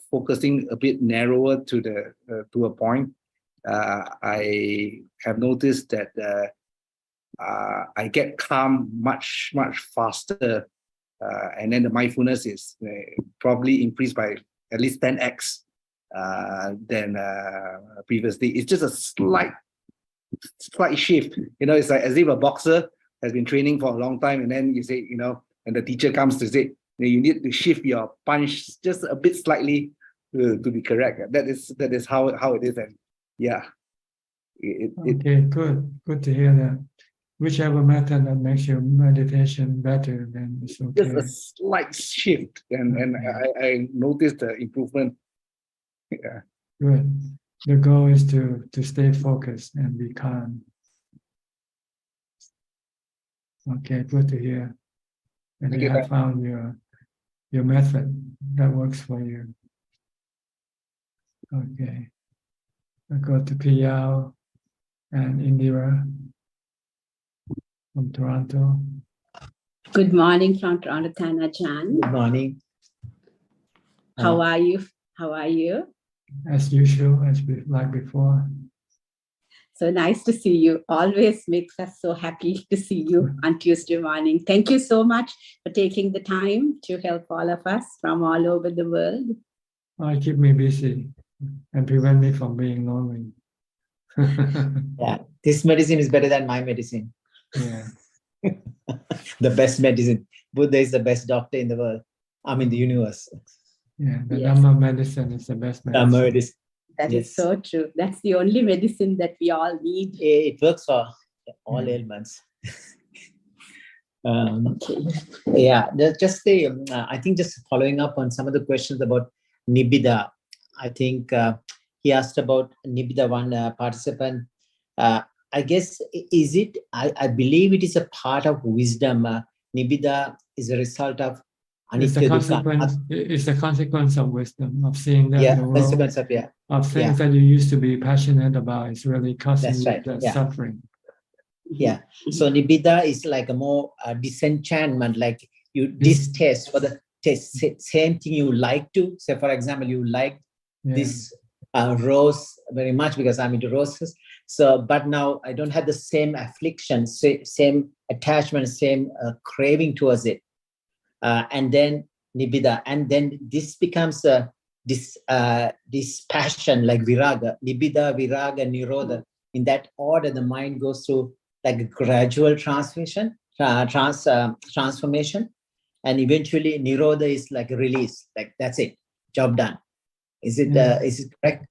focusing a bit narrower to a point. I have noticed that I get calm much faster, and then the mindfulness is probably increased by at least 10x than previously. It's just a slight shift. It's like as if a boxer has been training for a long time, and then you say, and the teacher comes to say, you need to shift your punch just a bit slightly to be correct. That is how it is, and yeah. Okay, good to hear that. Whichever method that makes your meditation better, then it's okay. Just a slight shift, and I noticed the improvement. Yeah. Good. The goal is to stay focused and be calm. Okay, good to hear. And you have found your method that works for you. Okay. I'll go to Piyao and Indira from Toronto. Good morning from Toronto, Ajaan. Good morning. How are you? How are you? As usual, like before. So nice to see you. Always makes us so happy to see you on Tuesday morning. Thank you so much for taking the time to help all of us from all over the world. Keep me busy and prevent me from being lonely. Yeah, this medicine is better than my medicine. Yeah. The best medicine. Buddha is the best doctor in the world. The universe. Yeah, the Dhamma medicine is the best medicine. Dhamma medicine. That is so true. That's the only medicine that we all need. It works for all ailments. Yeah, just I think just following up on some of the questions about Nibbida. I think he asked about Nibbida, one participant. I guess, is it, I believe it is a part of wisdom. Nibbida is a result of It's a consequence of wisdom, of seeing that the world, consequence of things that you used to be passionate about is really causing That's you right. suffering. Yeah. So Nibbida is like a more disenchantment, like you distaste for the same thing you like to. Say, for example, you like this rose very much because I'm into roses. So, but now I don't have the same affliction, same attachment, same craving towards it. And then Nibbida, and then this becomes this passion like viraga, Nibbida, viraga, nirodha. In that order, the mind goes through like a gradual transformation, and eventually nirodha is like a release, like that's it, job done. Is it correct?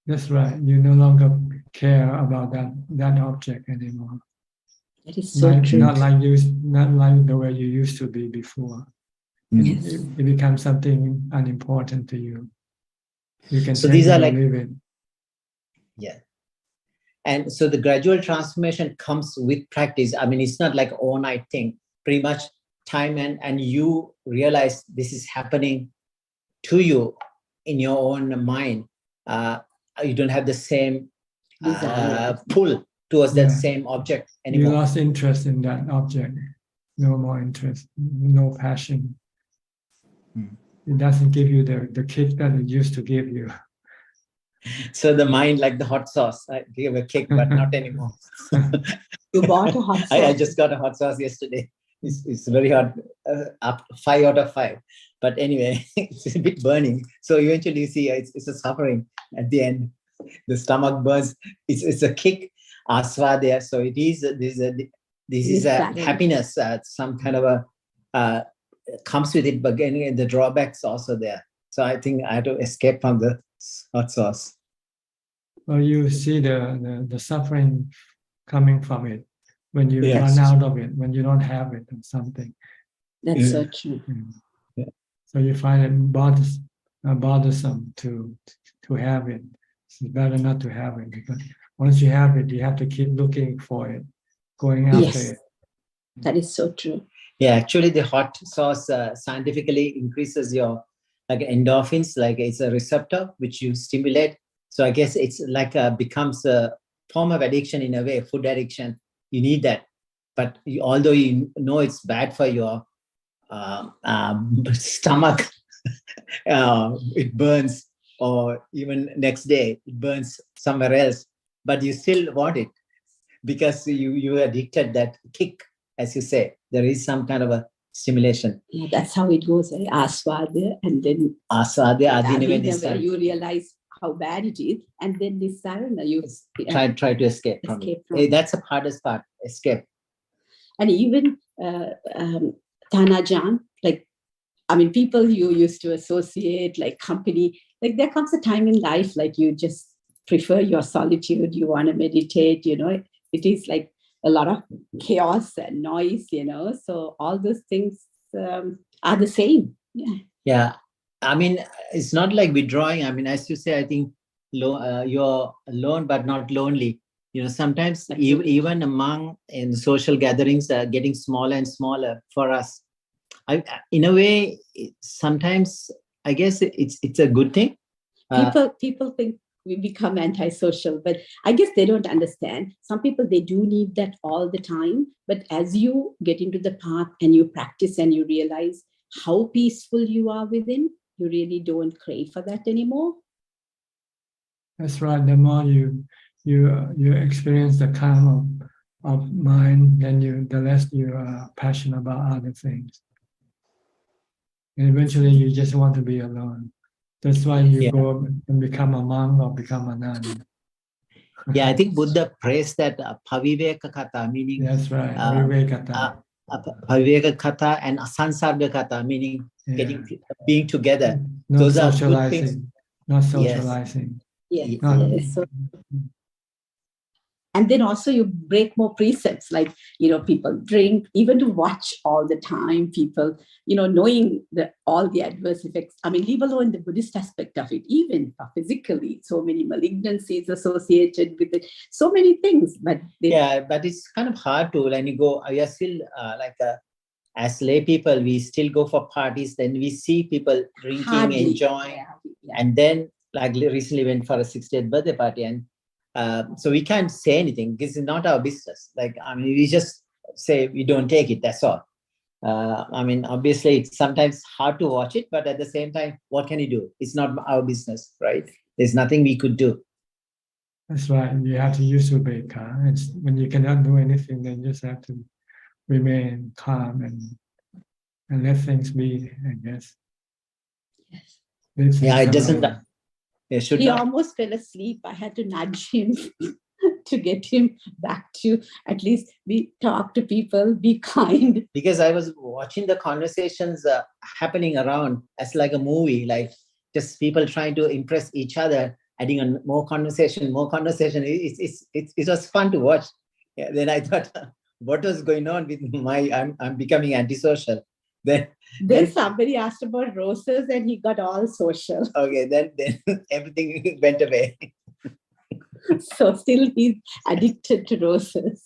That's right. You no longer care about that object anymore. That is so true. Not like the way you used to be before. Yes. It becomes something unimportant to you. You can so these are like leave it. Yeah. And so the gradual transformation comes with practice. It's not like overnight thing. Pretty much time and you realize this is happening to you in your own mind. You don't have the same pull towards that same object anymore. You lost interest in that object. No more interest, no passion. It doesn't give you the kick that it used to give you. So the mind, like the hot sauce, I gave a kick, but not anymore. You bought a hot sauce? I just got a hot sauce yesterday. It's very hot, up 5 out of 5. But anyway, it's a bit burning. So eventually you see it's a suffering at the end. The stomach burns. It's a kick, asvadya. So it is this is a happiness, some kind of a comes with it, but again the drawbacks also there. So I think I had to escape from the hot sauce. Well, you see the suffering coming from it when you Yes. run out of it, when you don't have it or something. That's so true. Yeah. So you find it bothersome to have it. It's better not to have it, because once you have it, you have to keep looking for it, going after it. That is so true. Yeah, actually the hot sauce scientifically increases your like endorphins, like it's a receptor which you stimulate. So I guess it's like becomes a form of addiction in a way, food addiction. You need that. But although you know it's bad for your stomach, it burns, or even next day it burns somewhere else, but you still want it because you addicted that kick, as you say. There is some kind of a stimulation. Yeah, that's how it goes. Right? Asvadya, and then Asvadya, where you realize how bad it is, and then nisarana, you try to escape from it. That's the hardest part, escape. And even Tanajan, like, I mean, people you used to associate, like company, like there comes a time in life, like you just prefer your solitude, you want to meditate, it is like a lot of chaos and noise, so all those things are the same. Yeah. I mean, it's not like withdrawing. I mean, as you say, I think you're alone, but not lonely. Sometimes even among in social gatherings are getting smaller and smaller for us. In a way, sometimes I guess it's a good thing. People think we become antisocial, but I guess they don't understand. Some people, they do need that all the time. But as you get into the path and you practice and you realize how peaceful you are within, you really don't crave for that anymore. That's right. The more you experience the calm of mind, then the less you are passionate about other things. And eventually you just want to be alone. That's why you go and become a monk or become a nun. Yeah, I think Buddha praised that paviveka kata, meaning that's right, vivekata. Paviveka kata and asansarga kata, meaning being together. Those are good things. Not socializing. Yes. So, and then also you break more precepts, like, people drink, even to watch all the time, people, knowing all the adverse effects. I mean, leave alone the Buddhist aspect of it, even physically, so many malignancies associated with it, so many things. But but it's kind of hard to, when you go, we are still as lay people, we still go for parties, then we see people drinking, enjoying, and then like recently went for a 60th birthday party, and so we can't say anything because it's not our business. Like, I mean, we just say we don't take it, that's all. I mean, obviously it's sometimes hard to watch it, but at the same time, what can you do? It's not our business, right? There's nothing we could do. That's right. You have to use ubeka. It's when you cannot do anything, then you just have to remain calm and let things be, I guess. Yeah, it doesn't. He almost fell asleep. I had to nudge him to get him back to at least talk to people, be kind. Because I was watching the conversations happening around as like a movie, like just people trying to impress each other, adding on more conversation. It was fun to watch. Yeah, then I thought, what was going on with I'm becoming antisocial. Then somebody asked about roses and he got all social. Okay, then everything went away. So still he's addicted to roses.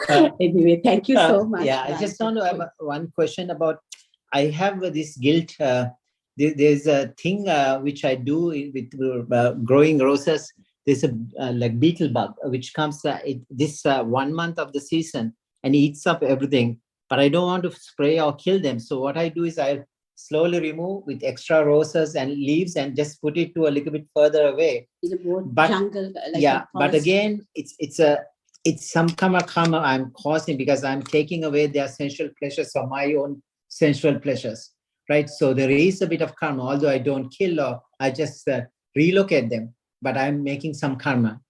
Anyway, thank you so much. Yeah, I just want to have one question about, I have this guilt. There's a thing which I do with growing roses. There's a like beetle bug which comes this 1 month of the season and eats up everything. But I don't want to spray or kill them. So what I do is I slowly remove with extra roses and leaves and just put it to a little bit further away. In a more jungle, like but again, it's some karma I'm causing because I'm taking away their sensual pleasures or my own sensual pleasures, right? So there is a bit of karma, although I don't kill or I just relocate them, but I'm making some karma.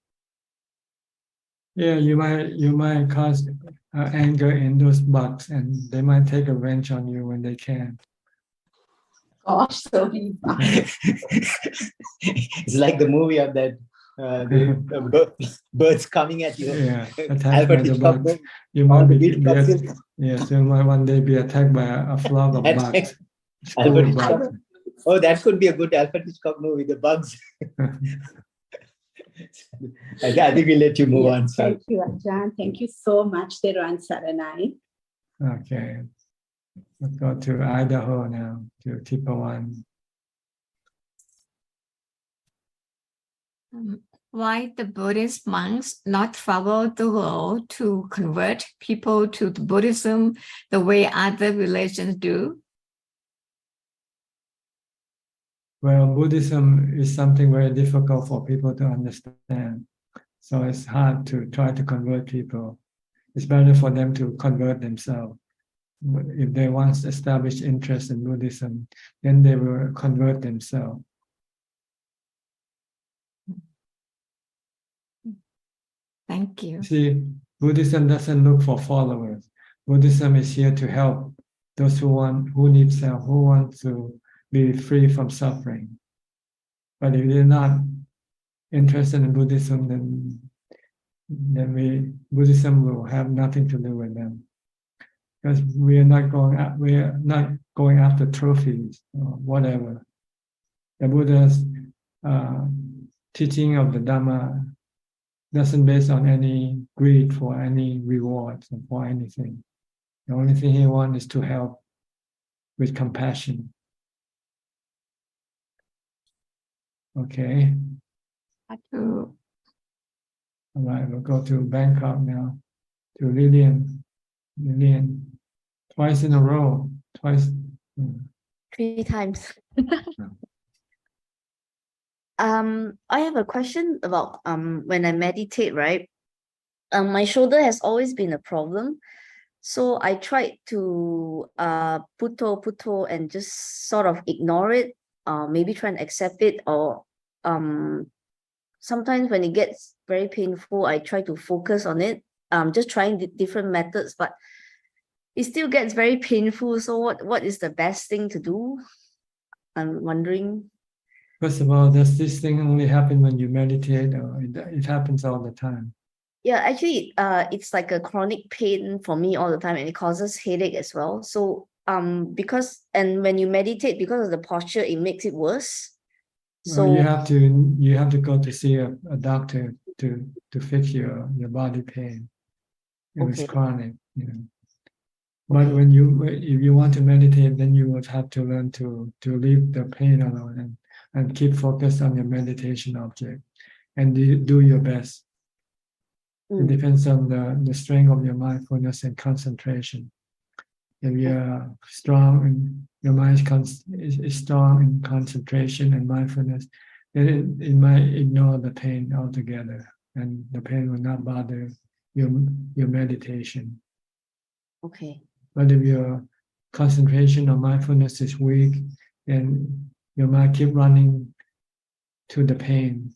Yeah, you might cause anger in those bugs, and they might take revenge on you when they can. Gosh, so many bugs. It's like the movie of that birds coming at you. Yeah, attacked Alfred by the Hitchcock bugs. movie. You might yes, you might one day be attacked by a flock of bugs. Alfred School bugs. Hitchcock. Oh, that could be a good Alfred Hitchcock movie, The Bugs. I think we'll let you move on. Sorry. Thank you, Ajahn. Thank you so much, Teruan Saranai. Okay. Let's go to Idaho now, to Tipawan. Why the Buddhist monks not travel the world to convert people to Buddhism the way other religions do? Well, Buddhism is something very difficult for people to understand. So it's hard to try to convert people. It's better for them to convert themselves. If they once establish interest in Buddhism, then they will convert themselves. Thank you. See, Buddhism doesn't look for followers. Buddhism is here to help those who need help, who want to be free from suffering. But if they're not interested in Buddhism, then Buddhism will have nothing to do with them. Because we are not going after trophies or whatever. The Buddha's teaching of the Dhamma doesn't base on any greed for any rewards or for anything. The only thing he wants is to help with compassion. Okay. All right, we'll go to Bangkok now, to Lillian. Lillian, twice in a row, twice. 3 times. I have a question about when I meditate, right? My shoulder has always been a problem. So I tried to putto and just sort of ignore it, maybe try and accept it, or sometimes when it gets very painful, I try to focus on it. Just trying different methods, but it still gets very painful. So what is the best thing to do? I'm wondering. First of all, does this thing only happen when you meditate, or it happens all the time? Yeah, actually, it's like a chronic pain for me all the time, and it causes headache as well. So, when you meditate, because of the posture, it makes it worse. So you have to go to see a doctor to fix your body pain. It was chronic, you know. But if you want to meditate, then you would have to learn to leave the pain alone and keep focused on your meditation object, and do your best. It depends on the strength of your mindfulness and concentration. If you're strong and your mind is strong in concentration and mindfulness, then it might ignore the pain altogether, and the pain will not bother your meditation. Okay. But if your concentration or mindfulness is weak, and your mind keep running to the pain,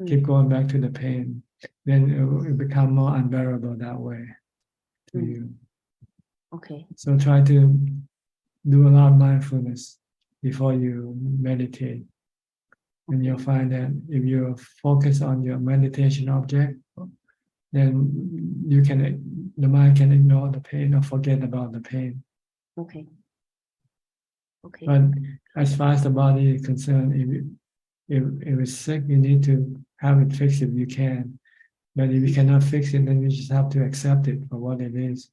keep going back to the pain, then it will become more unbearable that way to you. Okay. So try to do a lot of mindfulness before you meditate. And you'll find that if you focus on your meditation object, then the mind can ignore the pain or forget about the pain. Okay. Okay. But as far as the body is concerned, if it's sick, you need to have it fixed if you can. But if you cannot fix it, then you just have to accept it for what it is.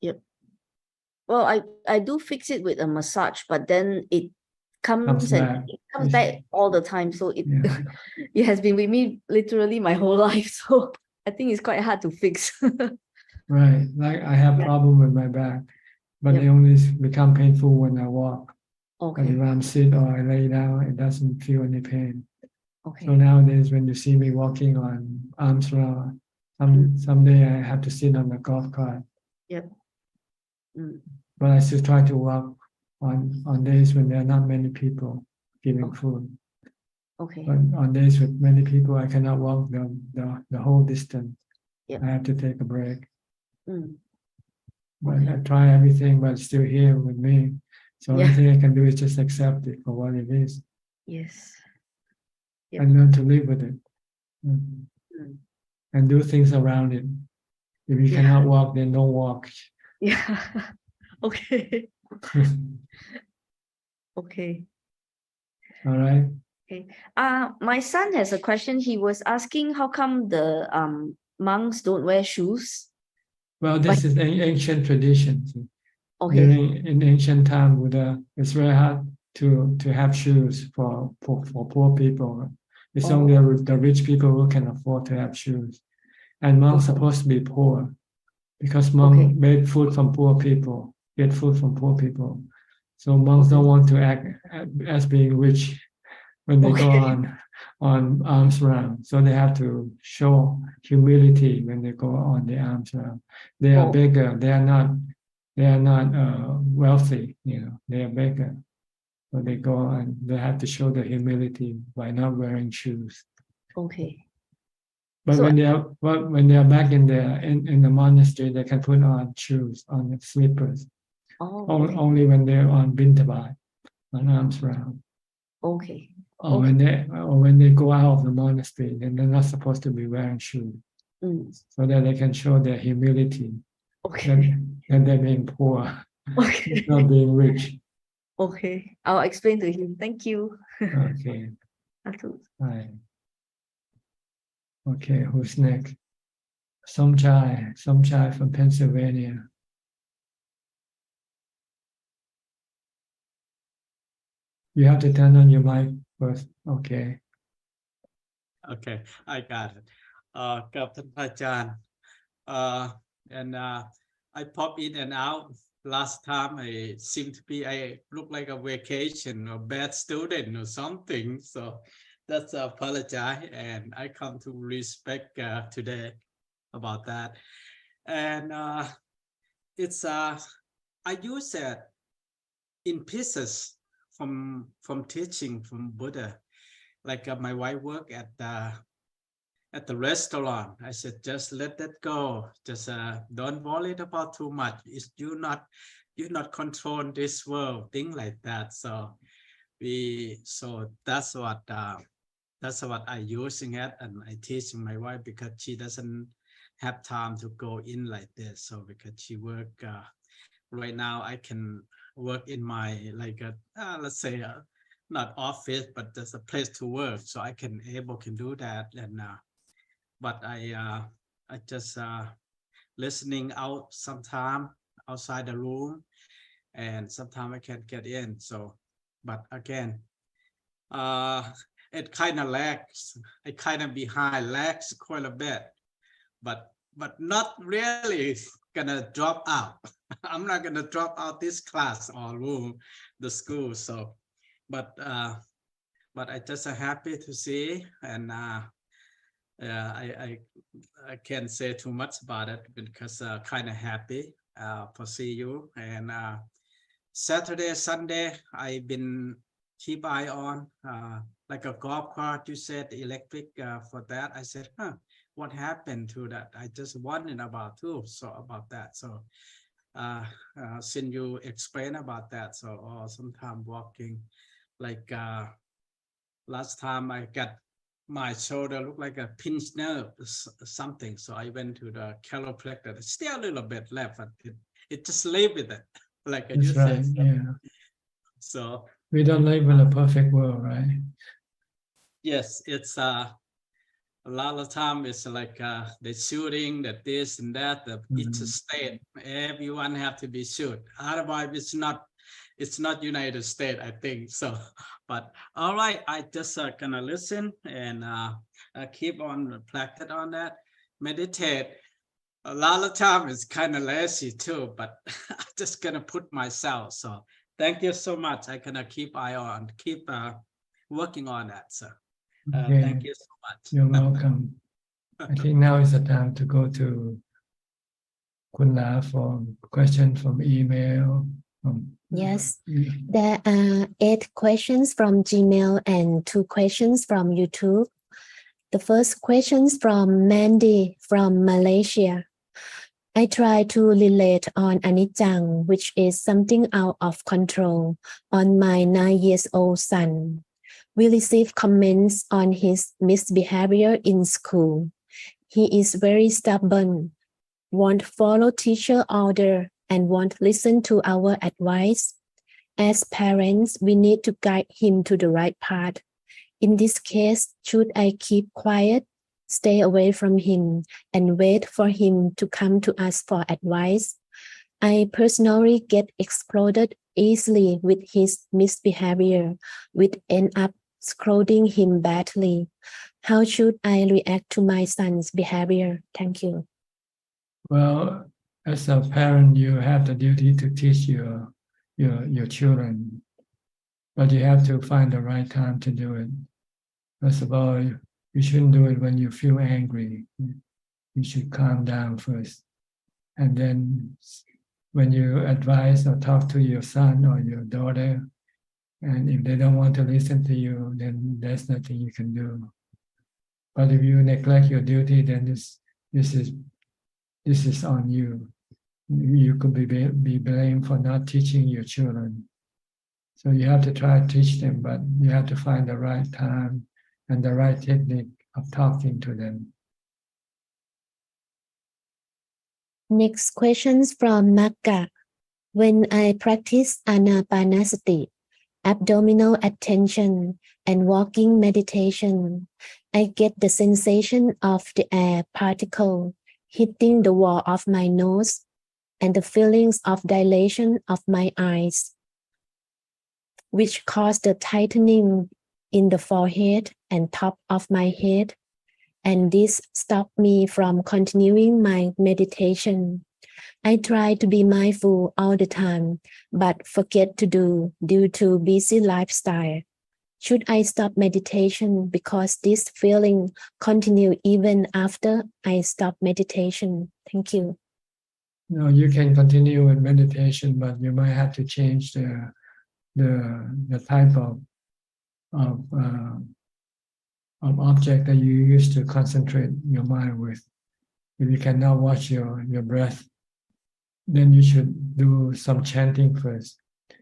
Yep. Well, I do fix it with a massage, but then it comes back all the time. So it has been with me literally my whole life. So I think it's quite hard to fix. Right. Like I have problem with my back, but they only become painful when I walk. Okay. But if I'm sit or I lay down, it doesn't feel any pain. Okay. So nowadays, when you see me walking on arms round, someday I have to sit on the golf cart. Yep. But I still try to walk on days when there are not many people giving food. Okay. But on days with many people, I cannot walk the whole distance. Yeah. I have to take a break. Mm. But I try everything, but it's still here with me. So the only thing I can do is just accept it for what it is. Yes. And learn to live with it. And do things around it. If you cannot walk, then don't walk. Yeah. Okay. Okay. All right. Okay. My son has a question. He was asking how come the monks don't wear shoes? Well, this is an ancient tradition. Okay. In ancient time, Buddha, it's very hard to have shoes for poor people. It's only the rich people who can afford to have shoes. And monks are supposed to be poor because monks made food from poor people, get food from poor people. So monks don't want to act as being rich when they go on arms round. So they have to show humility when they go on the arms round. They are beggar. They are not wealthy. They are beggar. So they go on. They have to show the humility by not wearing shoes. Okay. But So, when they are back in the monastery, they can put on shoes, on the slippers. Only when they're on bintabat, on arms round. Okay. Or when they go out of the monastery, then they're not supposed to be wearing shoes, so that they can show their humility. Okay. And they're being poor, not being rich. Okay, I'll explain to him. Thank you. Okay. That's Right. Okay, who's next? Somchai from Pennsylvania. You have to turn on your mic first. Okay. Okay, I got it. Captain Ajaan. I pop in and out. Last time I seemed to be, I look like a vacation or bad student or something. So that's apologize, and I come to respect today about that. And it's I use it in pieces from teaching from Buddha. Like my wife work at the restaurant. I said, just let that go. Just don't worry about too much. It's you not control this world, thing like that. So that's what I using it, and I teaching my wife because she doesn't have time to go in like this. So because she work right now, I can work in my let's say not office, but there's a place to work, so I can do that. And but I just listening out sometime outside the room, and sometimes I can't get in. So, but again, it kind of lags. It kind of behind, lags quite a bit, but not really gonna drop out. I'm not gonna drop out this class or room, the school. So, but I just happy to see, and I can't say too much about it because kind of happy for see you. And Saturday, Sunday, I've been keep eye on like a golf cart. You said electric for that. I said, what happened to that? I just wondering about too. So about that. So since you explain about that, so or sometime walking, like last time I got my shoulder looked like a pinched nerve something. So I went to the chiropractor. Still a little bit left, but it just lay with it. Like That's right. said. Yeah. So we don't live in a perfect world, right? Yes, it's a lot of time it's like the shooting, that this and that, each state, everyone have to be shoot. Otherwise it's not United States, I think. So, but all right, I just gonna listen and keep on reflecting on that, meditate. A lot of time it's kind of lazy too, but I'm just gonna put myself. So thank you so much. I gonna keep eye on, keep working on that. So Okay. thank you so much. You're welcome. I think now is the time to go to Kun La for question from email. Yes, there are 8 questions from Gmail and 2 questions from YouTube. The first question's from Mandy from Malaysia. I try to relate on anicca, which is something out of control, on my 9-year-old son. We receive comments on his misbehavior in school. He is very stubborn, won't follow teacher order, and won't listen to our advice. As parents, we need to guide him to the right path. In this case, should I keep quiet, stay away from him, and wait for him to come to us for advice? I personally get exploded easily with his misbehavior, which end up scolding him badly. How should I react to my son's behavior? Thank you. Well, as a parent, you have the duty to teach your children, but you have to find the right time to do it. First of all, you shouldn't do it when you feel angry. You should calm down first. And then when you advise or talk to your son or your daughter, and if they don't want to listen to you, then there's nothing you can do. But if you neglect your duty, then this is on you. You could be blamed for not teaching your children. So you have to try to teach them, but you have to find the right time and the right technique of talking to them. Next questions from Magga. When I practice anapanasati, abdominal attention, and walking meditation, I get the sensation of the air particle hitting the wall of my nose and the feelings of dilation of my eyes, which cause the tightening in the forehead and top of my head, and this stopped me from continuing my meditation. I try to be mindful all the time, but forget to do due to busy lifestyle. Should I stop meditation because this feeling continue even after I stop meditation? Thank you. No, you can continue with meditation, but you might have to change the type of object that you use to concentrate your mind with. If you cannot watch your breath, then you should do some chanting first.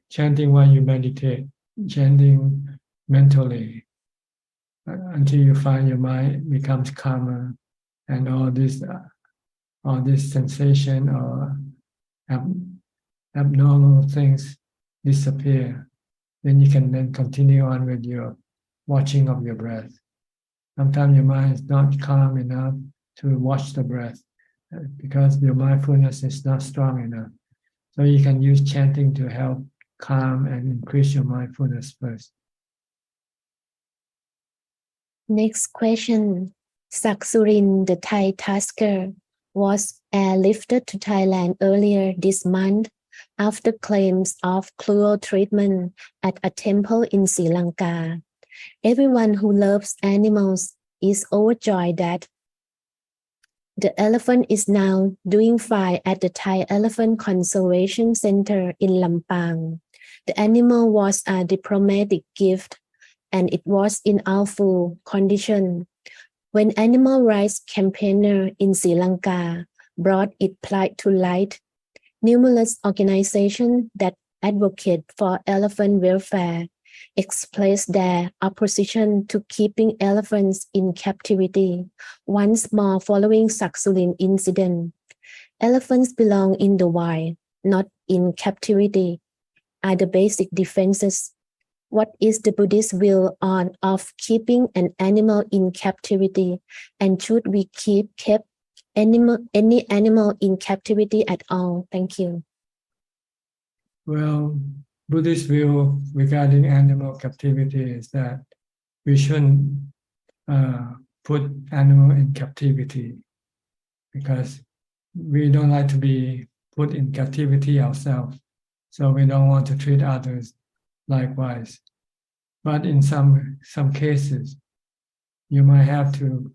Chanting while you meditate, chanting mentally until you find your mind becomes calmer and all this sensation or abnormal things disappear. Then you can then continue on with your watching of your breath. Sometimes your mind is not calm enough to watch the breath because your mindfulness is not strong enough. So you can use chanting to help calm and increase your mindfulness first. Next question. Saksurin, the Thai tasker, was airlifted to Thailand earlier this month after claims of cruel treatment at a temple in Sri Lanka. Everyone who loves animals is overjoyed that the elephant is now doing fine at the Thai Elephant Conservation Center in Lampang. The animal was a diplomatic gift and it was in awful condition. When animal rights campaigner in Sri Lanka brought its plight to light, numerous organizations that advocate for elephant welfare expressed their opposition to keeping elephants in captivity. Once more, following Saksurin incident, elephants belong in the wild, not in captivity, are the basic defenses. What is the Buddhist view of keeping an animal in captivity, and should we keep any animal in captivity at all? Thank you. Well, Buddhist view regarding animal captivity is that we shouldn't put animal in captivity because we don't like to be put in captivity ourselves. So we don't want to treat others likewise. But in some cases, you might have to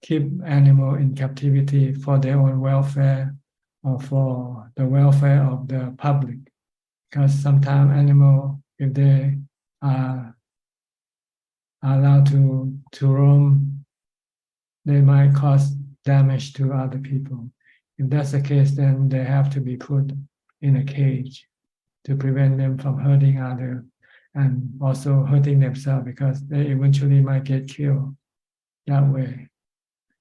keep animal in captivity for their own welfare or for the welfare of the public. Because sometimes animals, if they are allowed to roam they might cause damage to other people. If that's the case, then they have to be put in a cage to prevent them from hurting others and also hurting themselves, because they eventually might get killed that way.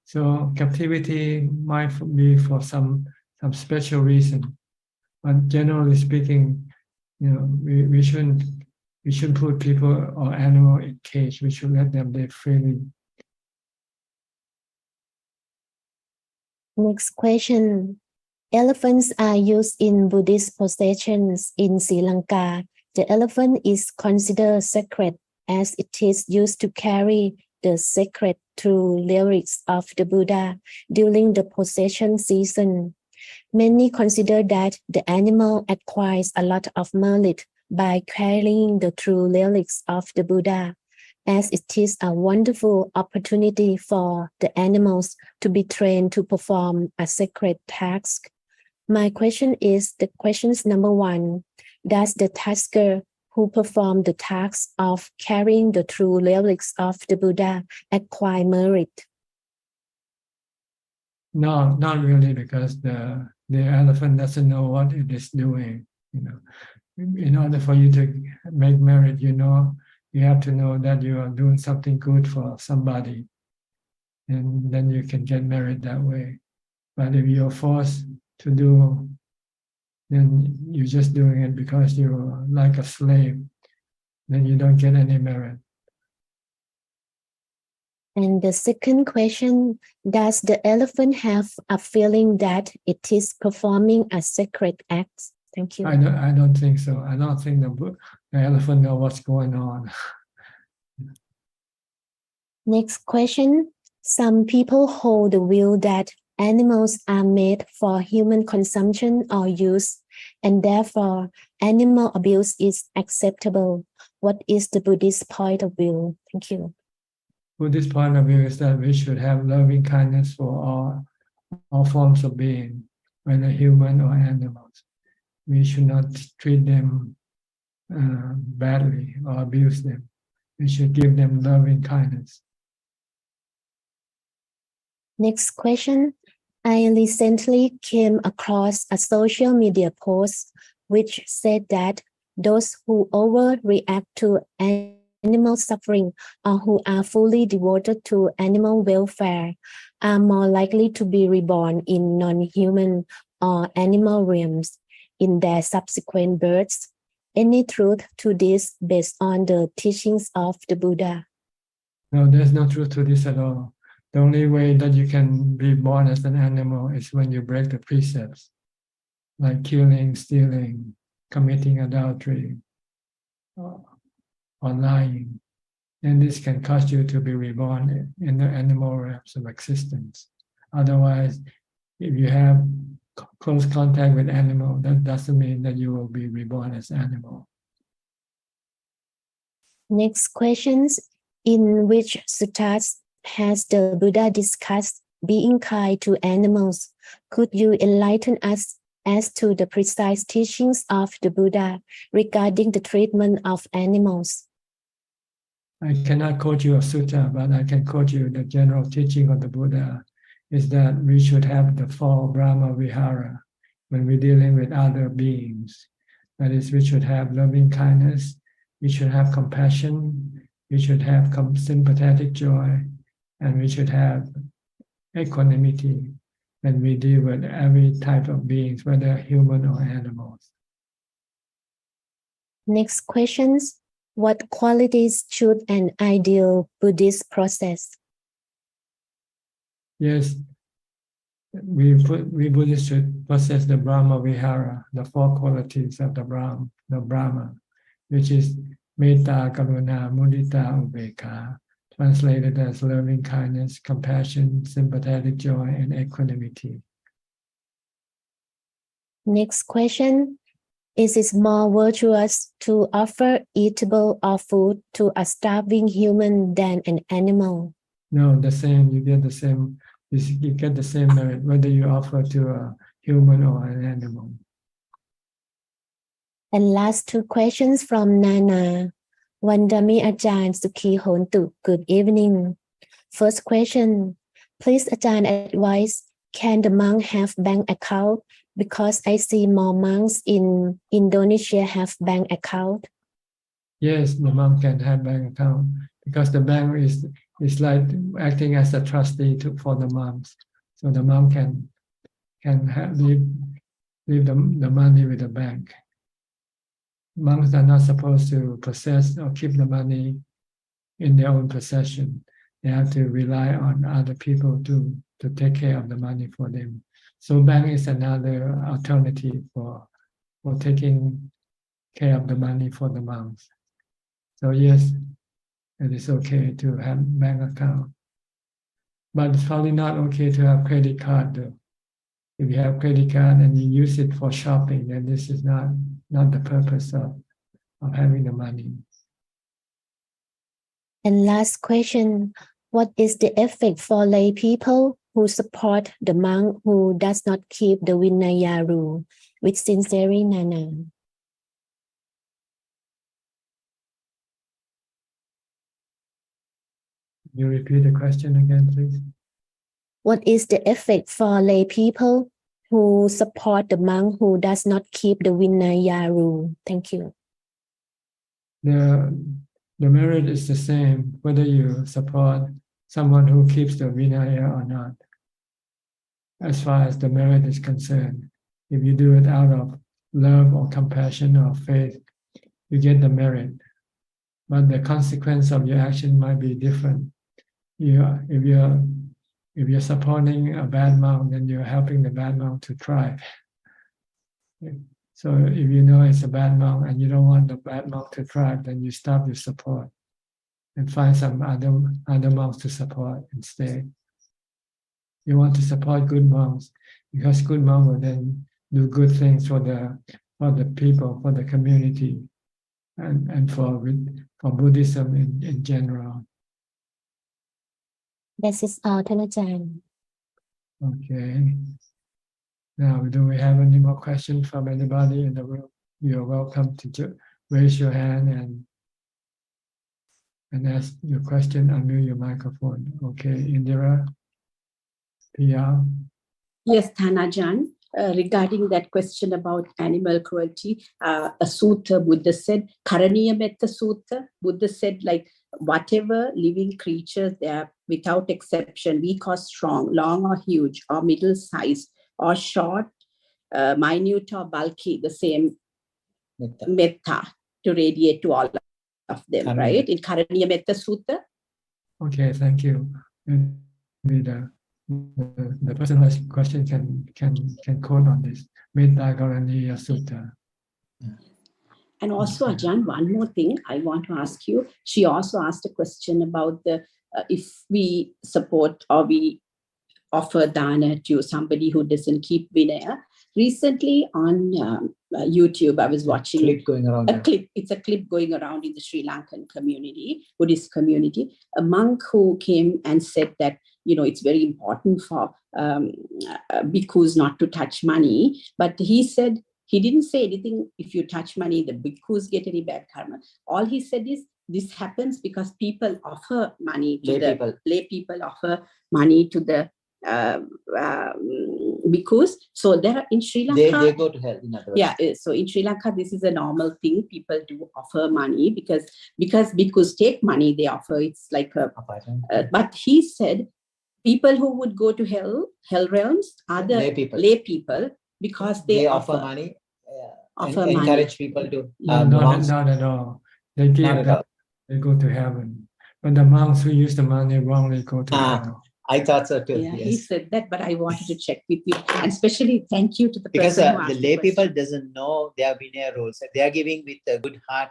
So captivity might be for some special reason, but generally speaking, we shouldn't put people or animal in cage. We should let them live freely. Next question. Elephants are used in Buddhist processions in Sri Lanka. The elephant is considered sacred as it is used to carry the sacred true lyrics of the Buddha during the procession season. Many consider that the animal acquires a lot of merit by carrying the true lyrics of the Buddha, as it is a wonderful opportunity for the animals to be trained to perform a sacred task. My question is number 1. Does the tasker who perform the task of carrying the true lyrics of the Buddha acquire merit? No, not really, because the elephant doesn't know what it is doing. In order for you to make merit, you have to know that you are doing something good for somebody, and then you can get merit that way. But if you're forced to do, then you're just doing it because you're like a slave, then you don't get any merit. And the second question, does the elephant have a feeling that it is performing a sacred act? Thank you. I don't think so. I don't think the elephant knows what's going on. Next question. Some people hold the view that animals are made for human consumption or use, and therefore animal abuse is acceptable. What is the Buddhist point of view? Thank you. Buddhist point of view is that we should have loving kindness for all forms of being, whether human or animals. We should not treat them badly or abuse them. We should give them loving kindness. Next question. I recently came across a social media post which said that those who overreact to animal suffering or who are fully devoted to animal welfare are more likely to be reborn in non-human or animal realms in their subsequent births. Any truth to this based on the teachings of the Buddha? No, there's no truth to this at all. The only way that you can be born as an animal is when you break the precepts, like killing, stealing, committing adultery, or lying. And this can cause you to be reborn in the animal realms of existence. Otherwise, if you have close contact with animal, that doesn't mean that you will be reborn as animal. Next questions. In which suttas has the Buddha discussed being kind to animals? Could you enlighten us as to the precise teachings of the Buddha regarding the treatment of animals? I cannot quote you a sutta, but I can quote you the general teaching of the Buddha is that we should have the 4 Brahma Vihara when we're dealing with other beings. That is, we should have loving kindness, we should have compassion, we should have sympathetic joy, and we should have equanimity when we deal with every type of beings, whether human or animals. Next questions. What qualities should an ideal Buddhist possess? Yes, we Buddhists should possess the Brahma Vihara, the 4 qualities of the Brahma, which is Metta, Karuna, Mudita, Ubeka, translated as loving kindness, compassion, sympathetic joy, and equanimity. Next question. Is it more virtuous to offer eatable or food to a starving human than an animal? No, the same. You get the same. You get the same merit whether you offer to a human or an animal. And last 2 questions from Nana. Vandami Ajaan Sukhi Hontu. Good evening. First question. Please, Ajahn, advise, can the monk have bank account? Because I see more monks in Indonesia have bank account. Yes, the monk can have bank account because the bank is like acting as a trustee for the monks. So the monk can leave the money with the bank. Monks are not supposed to possess or keep the money in their own possession. They have to rely on other people to take care of the money for them. So bank is another alternative for taking care of the money for the monks. So yes, it is okay to have bank account. But it's probably not okay to have credit card though. If you have credit card and you use it for shopping, then this is not the purpose of having the money. And last question, what is the effect for lay people who support the monk who does not keep the Vinaya rule with sincerity, Nana? You repeat the question again, please. What is the effect for lay people who support the monk who does not keep the Vinaya rule? Thank you. The merit is the same whether you support someone who keeps the Vinaya or not. As far as the merit is concerned, if you do it out of love or compassion or faith, you get the merit. But the consequence of your action might be different. If you're supporting a bad monk, then you're helping the bad monk to thrive. So if you know it's a bad monk and you don't want the bad monk to thrive, then you stop your support and find some other monks to support instead. You want to support good monks because good monks will then do good things for the people, for the community, and for Buddhism in general. That is all, Ajahn. Okay. Now, do we have any more questions from anybody in the room? You're welcome to raise your hand and ask your question, unmute your microphone. Okay, Indira, Pia. Yes, Thanajan, regarding that question about animal cruelty, a sutta Buddha said, Karaniya Metta Sutta, Buddha said, like, whatever living creatures they are without exception, weak or strong, long or huge, or middle sized, or short, minute or bulky, the same metta to radiate to all of them, Karaniya. right? In Karaniya Metta Sutta. Okay, thank you. Maybe the person who has a question can quote on this. Metta Karaniya Sutta. And also, Ajahn, one more thing I want to ask you. She also asked a question about the if we support or we offer dana to somebody who doesn't keep Vinaya. Recently on YouTube, I was watching It's a clip going around in the Sri Lankan community, Buddhist community. A monk who came and said that, you know, it's very important for bhikkhus not to touch money. But he said, he didn't say anything, if you touch money, the bhikkhus get any bad karma. All he said is, this happens because people offer money to lay people offer money to the bhikkhus. So there are in Sri Lanka, they go to hell, in other words. Yeah, so in Sri Lanka, this is a normal thing. People do offer money because bhikkhus take money, they offer. It's like but he said, people who would go to hell realms are the lay people because they offer money. Encourage people to not at all. They give that, they go to heaven. But the monks who use the money wrongly go to hell. I thought so too. Yeah, yes. he said that, but I wanted to check with you. And especially thank you to the because person who asked the lay people question. doesn't know their Vinaya rules. They are giving with a good heart.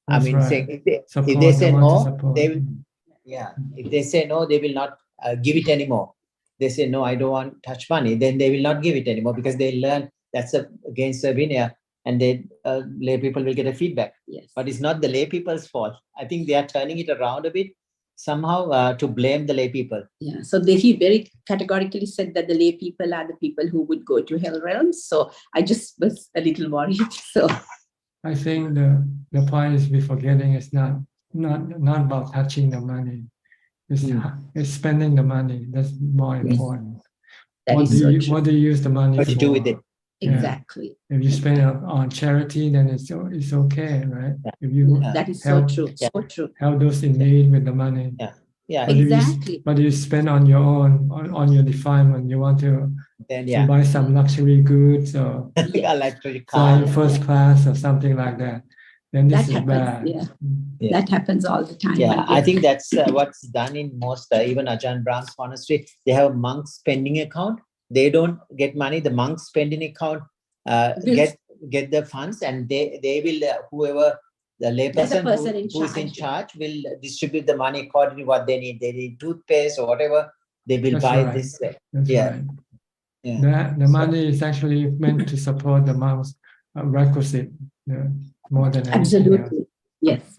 That's I mean, right. saying if Support, they say they want to no, support. they will. Yeah, if they say no, they will not give it anymore. They say no, I don't want to touch money. Then they will not give it anymore because they learn that's against the Vinaya, and they lay people will get a feedback. Yes. But it's not the lay people's fault. I think they are turning it around a bit somehow to blame the lay people. Yeah, so he very categorically said that the lay people are the people who would go to hell realms. So I just was a little worried. So I think the point is we're forgetting it's not about touching the money. It's spending the money. That's more important. That What is do so you true. what do you use the money What for? to do with it? Yeah. Exactly. If you spend it on charity, then it's okay, right? If you That is so true. So true. help those in need with the money. Yeah. But if you spend on your own, on your defilement, you want to buy some luxury goods or electric fly car. in first class or something like that, then this That is happens. bad. Yeah. That happens all the time. Yeah, I think that's what's done in most, even Ajahn Brahm's monastery. They have a monk spending account. They don't get money. The monk spending account get the funds, and they will whoever the layperson who is in charge will distribute the money according to what they need. They need toothpaste or whatever. They will That's buy right. this. That's right. The money is actually meant to support the monk's requisite more than anything Absolutely. else. Yes.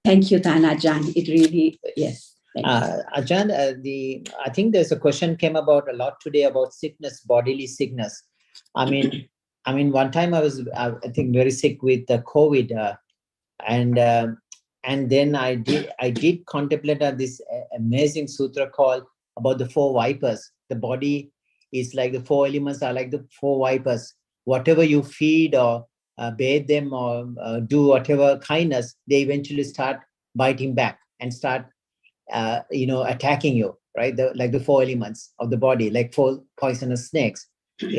Thank you, Tan Ajahn. It really, yes. Ajahn, I think there's a question came about a lot today about sickness, bodily sickness. I mean, one time I was, I think, very sick with COVID, and then I did contemplate on this amazing sutra called about the 4 vipers. The body is like the 4 elements are like the 4 vipers. Whatever you feed or bathe them or do whatever kindness, they eventually start biting back and start attacking you, right? Like the 4 elements of the body, like 4 poisonous snakes.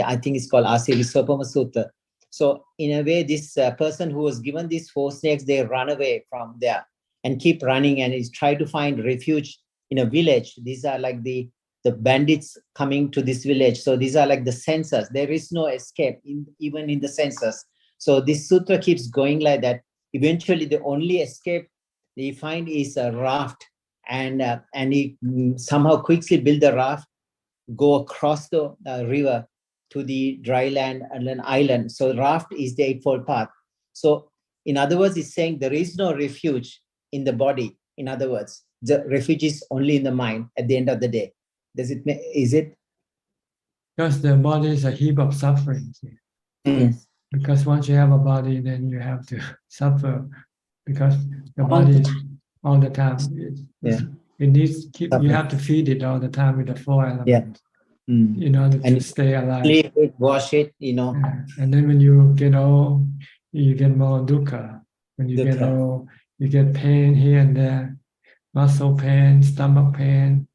I think it's called Asivissopama Sutta. So in a way, this person who was given these 4 snakes, they run away from there and keep running and is try to find refuge in a village. These are like the bandits coming to this village. So these are like the censors. There is no escape even in the censors. So this sutra keeps going like that. Eventually, the only escape they find is a raft, and he somehow quickly build the raft, go across the river to the dry land and an island. So raft is the Eightfold Path. So in other words, it's saying there is no refuge in the body. In other words, the refuge is only in the mind at the end of the day. Is it? Because the body is a heap of suffering. Yes. Because once you have a body, then you have to suffer, because the body is all the time. It needs you have to feed it all the time with the 4 elements in order to stay alive. Sleep it, wash it, And then when you get old, you get more dukkha. When you get old, you get pain here and there, muscle pain, stomach pain,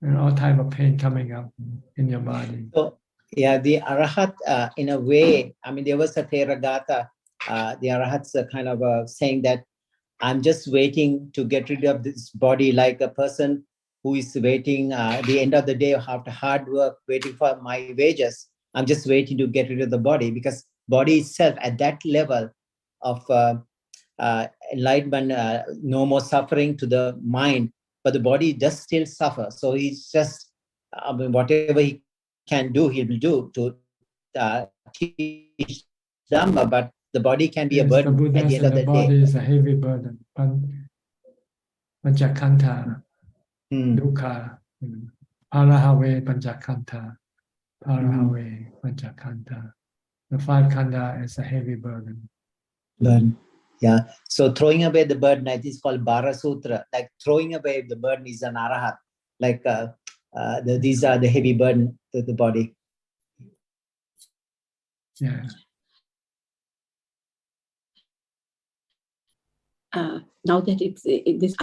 and all type of pain coming up in your body. So, the Arahat, in a way, I mean, there was a Theragatha, the Arahats are kind of saying that I'm just waiting to get rid of this body, like a person who is waiting at the end of the day after hard work, waiting for my wages. I'm just waiting to get rid of the body, because body itself at that level of enlightenment, no more suffering to the mind, but the body does still suffer. So he's just, whatever he can do, he will do to teach Dhamma, but the body can be a burden at the end of the body day. is a heavy burden. Panchakanta, dukkha, parahave panchakanta, parahave panchakanta. The 5 khanda is a heavy burden. Yeah. So throwing away the burden, it is called Bara Sutra. Like throwing away the burden is an arahat. Like these are the heavy burden to the body. Yeah. Now that it's this,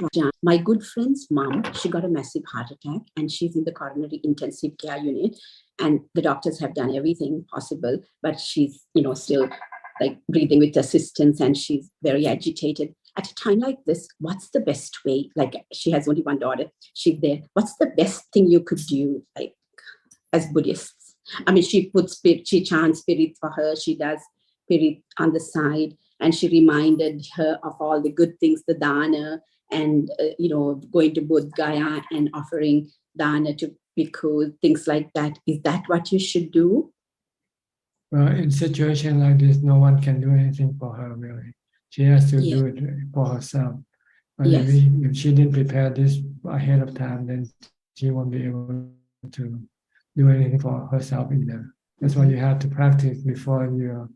my good friend's mom, she got a massive heart attack and she's in the coronary intensive care unit, and the doctors have done everything possible, but she's, still like breathing with assistance, and she's very agitated. At a time like this, what's the best way? Like, she has only one daughter, she's there. What's the best thing you could do, like, as Buddhists? I mean, she chants spirit for her, she does spirit on the side, and she reminded her of all the good things, the dana, and going to Bodh Gaya and offering dana to bhikkhus, things like that. Is that what you should do? Well, in situation like this, no one can do anything for her, really. She has to do it for herself. But if she didn't prepare this ahead of time, then she won't be able to do anything for herself either. That's why you have to practice before you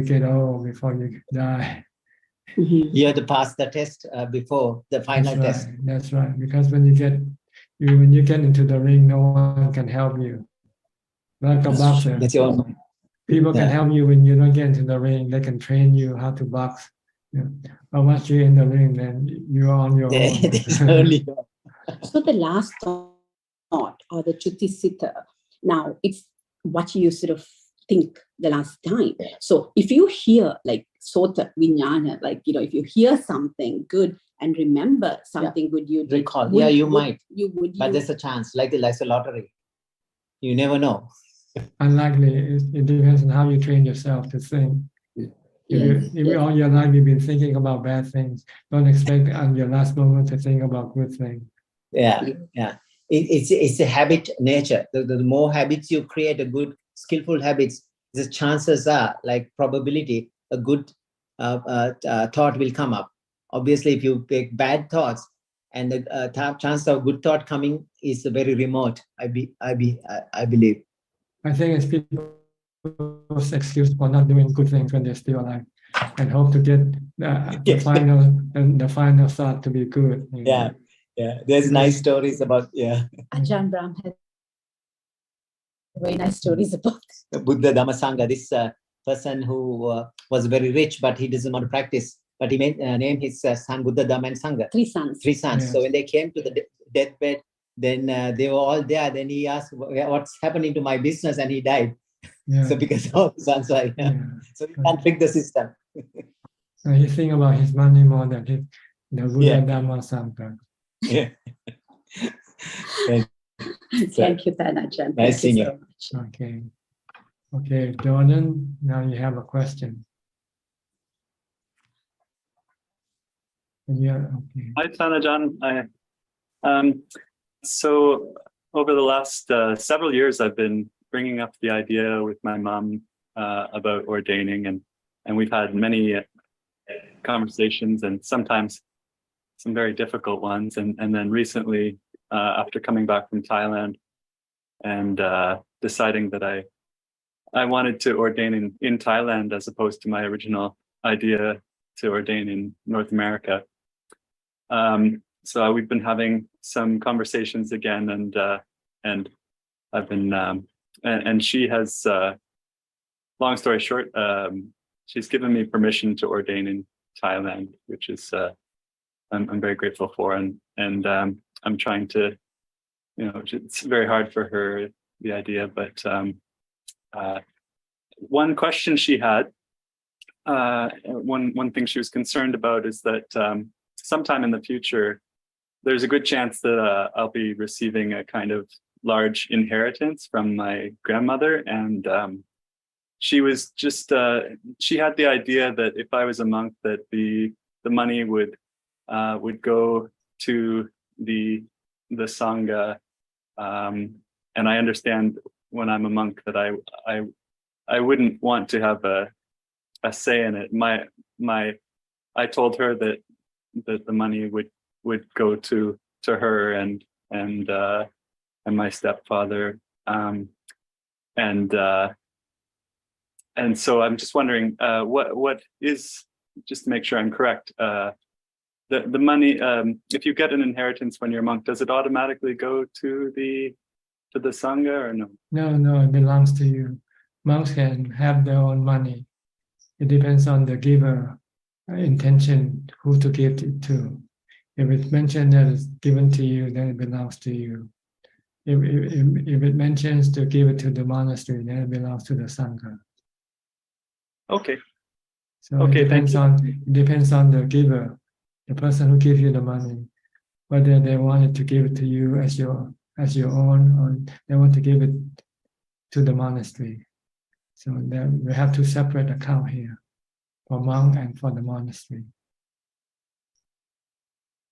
get old, before you die. You have to pass the test before the final test. That's right. Because when you get into the ring, no one can help you. Like a boxer. That's your own. People can help you when you don't get into the ring. They can train you how to box. But once you're in the ring, then you're on your own. So the last thought or the Chutisita, now it's what you sort of think the last time. So if you hear like Sota Vijnana, like, if you hear something good and remember something good you did. Recall. You might. But there's a chance, like a lottery. You never know. Unlikely. It depends on how you train yourself to think. If all your life you've been thinking about bad things, don't expect on your last moment to think about good things. It's a habit nature. The more habits you create, a good skillful habits, the chances are, like probability, a good thought will come up. Obviously, if you take bad thoughts, and the chance of good thought coming is very remote. I believe. I think it's people's excuse for not doing good things when they're still alive, and hope to get the final thought to be good. There's nice stories about Ajahn Brahm has very nice stories about Buddha Dhammasanga. This person who was very rich, but he doesn't want to practice. But he named his son Buddha, Dhamma, and Sangha. 3 sons. 3 sons. So when they came to the deathbed, then they were all there. Then he asked, "What's happening to my business?" And he died. So because all the sons are so you can't trick the system. So he think about his money more than the Buddha, Dhamma, Sangha. Thank you, Ajahn. Nice seeing you. Okay, Jordan. Now you have a question. Hi, Ajahn. So over the last several years, I've been bringing up the idea with my mom about ordaining, and we've had many conversations, and sometimes some very difficult ones. And then recently, after coming back from Thailand and deciding that I wanted to ordain in Thailand as opposed to my original idea to ordain in North America. So we've been having some conversations again, and I've been and she has, long story short, she's given me permission to ordain in Thailand, which is I'm very grateful for, and I'm trying to, it's very hard for her, the idea, but one question she had, one thing she was concerned about is that sometime in the future, there's a good chance that I'll be receiving a kind of large inheritance from my grandmother. And she was just, she had the idea that if I was a monk, that the money would go to the Sangha. And I understand when I'm a monk that I wouldn't want to have a say in it. I told her that the money would go to her and my stepfather, and so I'm just wondering what is, just to make sure I'm correct, the money, if you get an inheritance when you're a monk, does it automatically go to the Sangha or no? No, it belongs to you. Monks can have their own money. It depends on the giver intention, who to give it to. If it's mentioned that it's given to you, then it belongs to you. If it mentions to give it to the monastery, then it belongs to the Sangha. Okay. So it depends on the giver, the person who gives you the money, whether they wanted to give it to you as your own, or they want to give it to the monastery. So then we have two separate accounts here, for monk and for the monastery.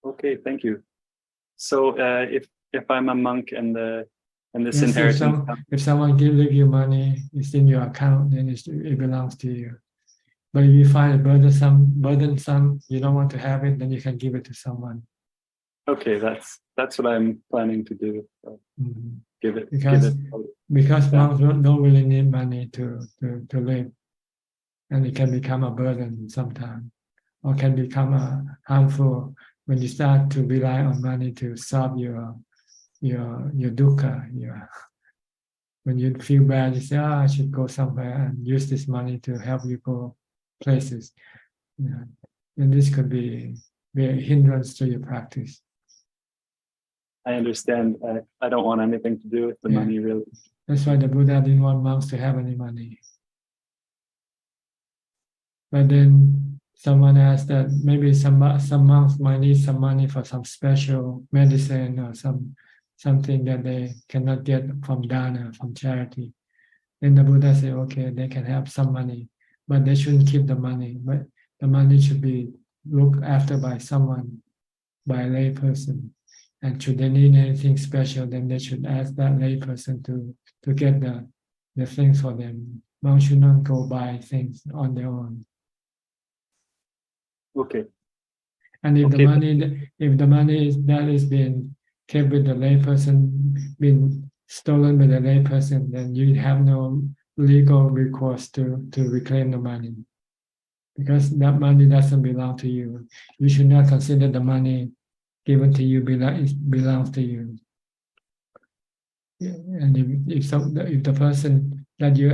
Okay, thank you. So if I'm a monk and this Yes, inheritance, if someone leave you money, it's in your account, then it belongs to you. But if you find it burdensome, you don't want to have it, then you can give it to someone. okay, that's what I'm planning to do. So give it Because monks don't really need money to live, and it can become a burden sometimes. or can become harmful when you start to rely on money to solve your dukkha. When you feel bad, you say, I should go somewhere and use this money to help you go places. And this could be a hindrance to your practice. I understand. I don't want anything to do with the money, really. That's why the Buddha didn't want monks to have any money. But then someone asked that maybe some monks might need some money for some special medicine or something that they cannot get from dana, from charity. Then the Buddha said, okay, they can have some money, but they shouldn't keep the money. But the money should be looked after by someone, by a lay person. And should they need anything special, then they should ask that lay person to get the things for them. Monks should not go buy things on their own. Okay. And if the money that is being kept with the lay person, been stolen by the lay person, then you have no legal recourse to reclaim the money, because that money doesn't belong to you. You should not consider the money given to you belongs to you. And if the person that you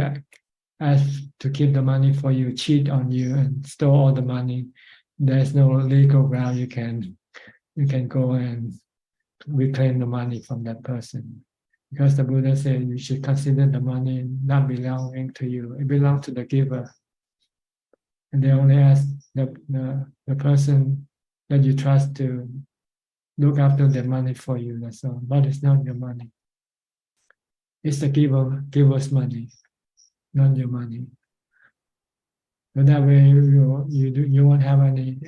ask to keep the money for you cheat on you and store all the money, there's no legal ground you can go and reclaim the money from that person. Because the Buddha said you should consider the money not belonging to you. It belongs to the giver. And they only ask the person that you trust to look after the money for you, that's all. But it's not your money. It's the giver's money, not your money. So that way you won't have any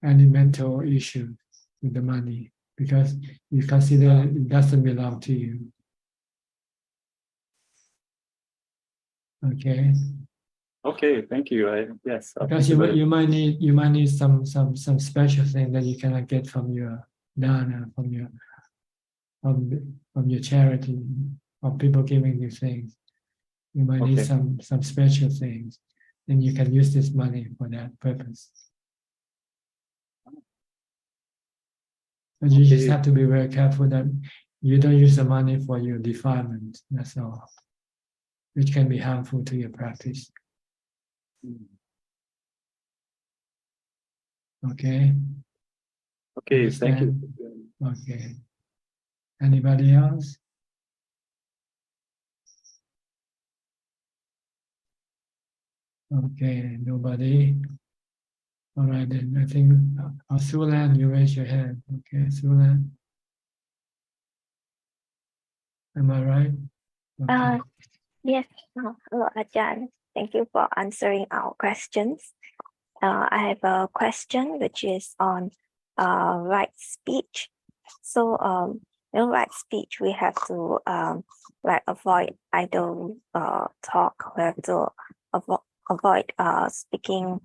mental issue with the money, because you consider it doesn't belong to you. Okay. Okay, thank you. Yes. Because you might need some special thing that you cannot get from your dana, from your charity, from people giving you things. You might need some special things, and you can use this money for that purpose. But you just have to be very careful that you don't use the money for your defilement. That's all, which can be harmful to your practice. Okay. Okay, Understand? thank you. Okay. Anybody else? Okay, nobody. All right, then I think Sulan, you raise your hand. Okay, Sulan. Am I right? Okay. Yes. Hello, Ajahn. Thank you for answering our questions. I have a question which is on right speech. So in right speech, we have to avoid idle talk. We have to avoid speaking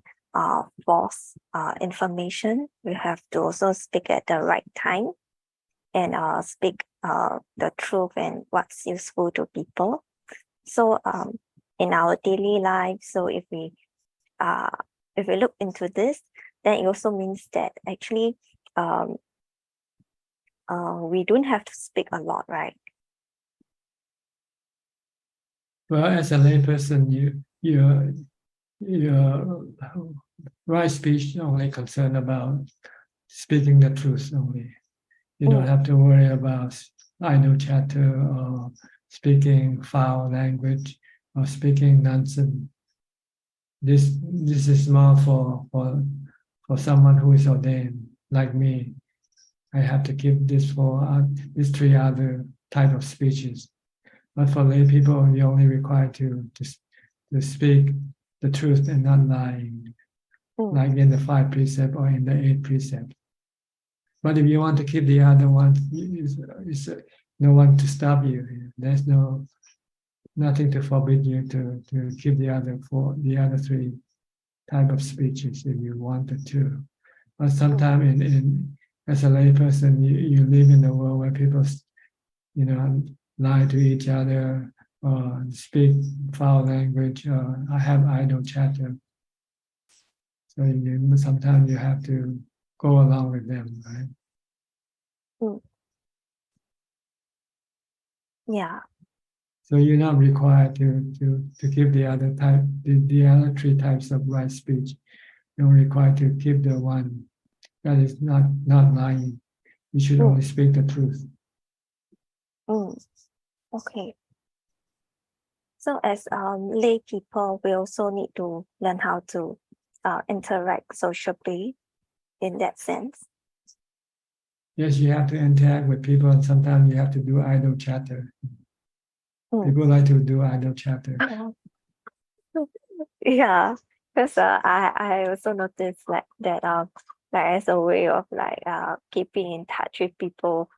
false information. We have to also speak at the right time and speak the truth and what's useful to people. So in our daily life, so if we look into this, then it also means that actually we don't have to speak a lot, right? Well, as a layperson, your right speech only concerned about speaking the truth only. You don't have to worry about idle chatter or speaking foul language or speaking nonsense. This is more for someone who is ordained, like me. I have to keep this for these three other type of speeches. But for lay people, you're only required to speak the truth and not lying, like in the 5 precepts or in the 8 precepts. But if you want to keep the other one, no one to stop you. There's nothing to forbid you to keep the other 3 type of speeches if you wanted to. But sometimes as a lay person, you live in a world where people, lie to each other or speak foul language or have idle chatter. So sometimes you have to go along with them, right? Yeah. So you're not required to keep the other three types of right speech. You're required to keep the one that is not lying. You should only speak the truth. Okay. So as lay people, we also need to learn how to interact socially in that sense. Yes, you have to interact with people, and sometimes you have to do idle chatter. People like to do idle chatter. Yeah, because I also noticed like that like as a way of like keeping in touch with people.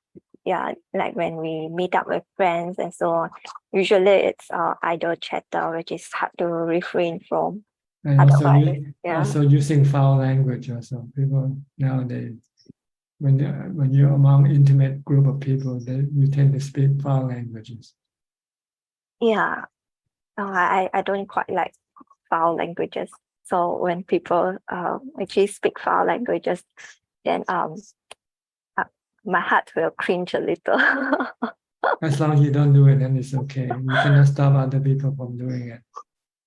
Yeah, like when we meet up with friends and so on. Usually it's idle chatter, which is hard to refrain from. And Otherwise, also using foul language. Also, people nowadays, when you're among intimate group of people, you tend to speak foul languages. Yeah, I don't quite like foul languages. So when people actually speak foul languages, then my heart will cringe a little. As long as you don't do it, then it's okay. You cannot stop other people from doing it.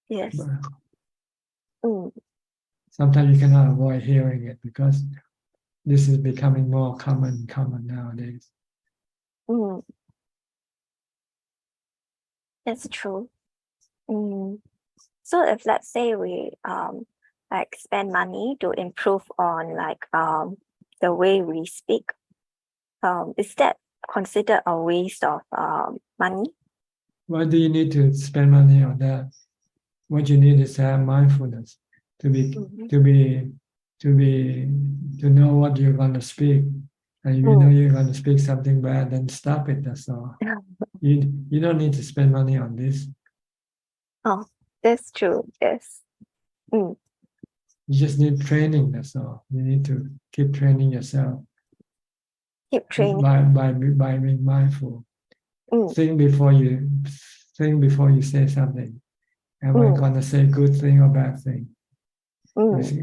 Yes. Sometimes you cannot avoid hearing it because this is becoming more common nowadays. That's true. So if let's say we like spend money to improve on like the way we speak, is that considered a waste of money? Why do you need to spend money on that? What you need is to have mindfulness, to know what you're going to speak. And if you know you're going to speak something bad, then stop it. That's all. You don't need to spend money on this. Oh, that's true. Yes. You just need training. That's all. You need to keep training yourself. Keep training by being mindful. Think before you say something. Am I going to say good thing or bad thing? If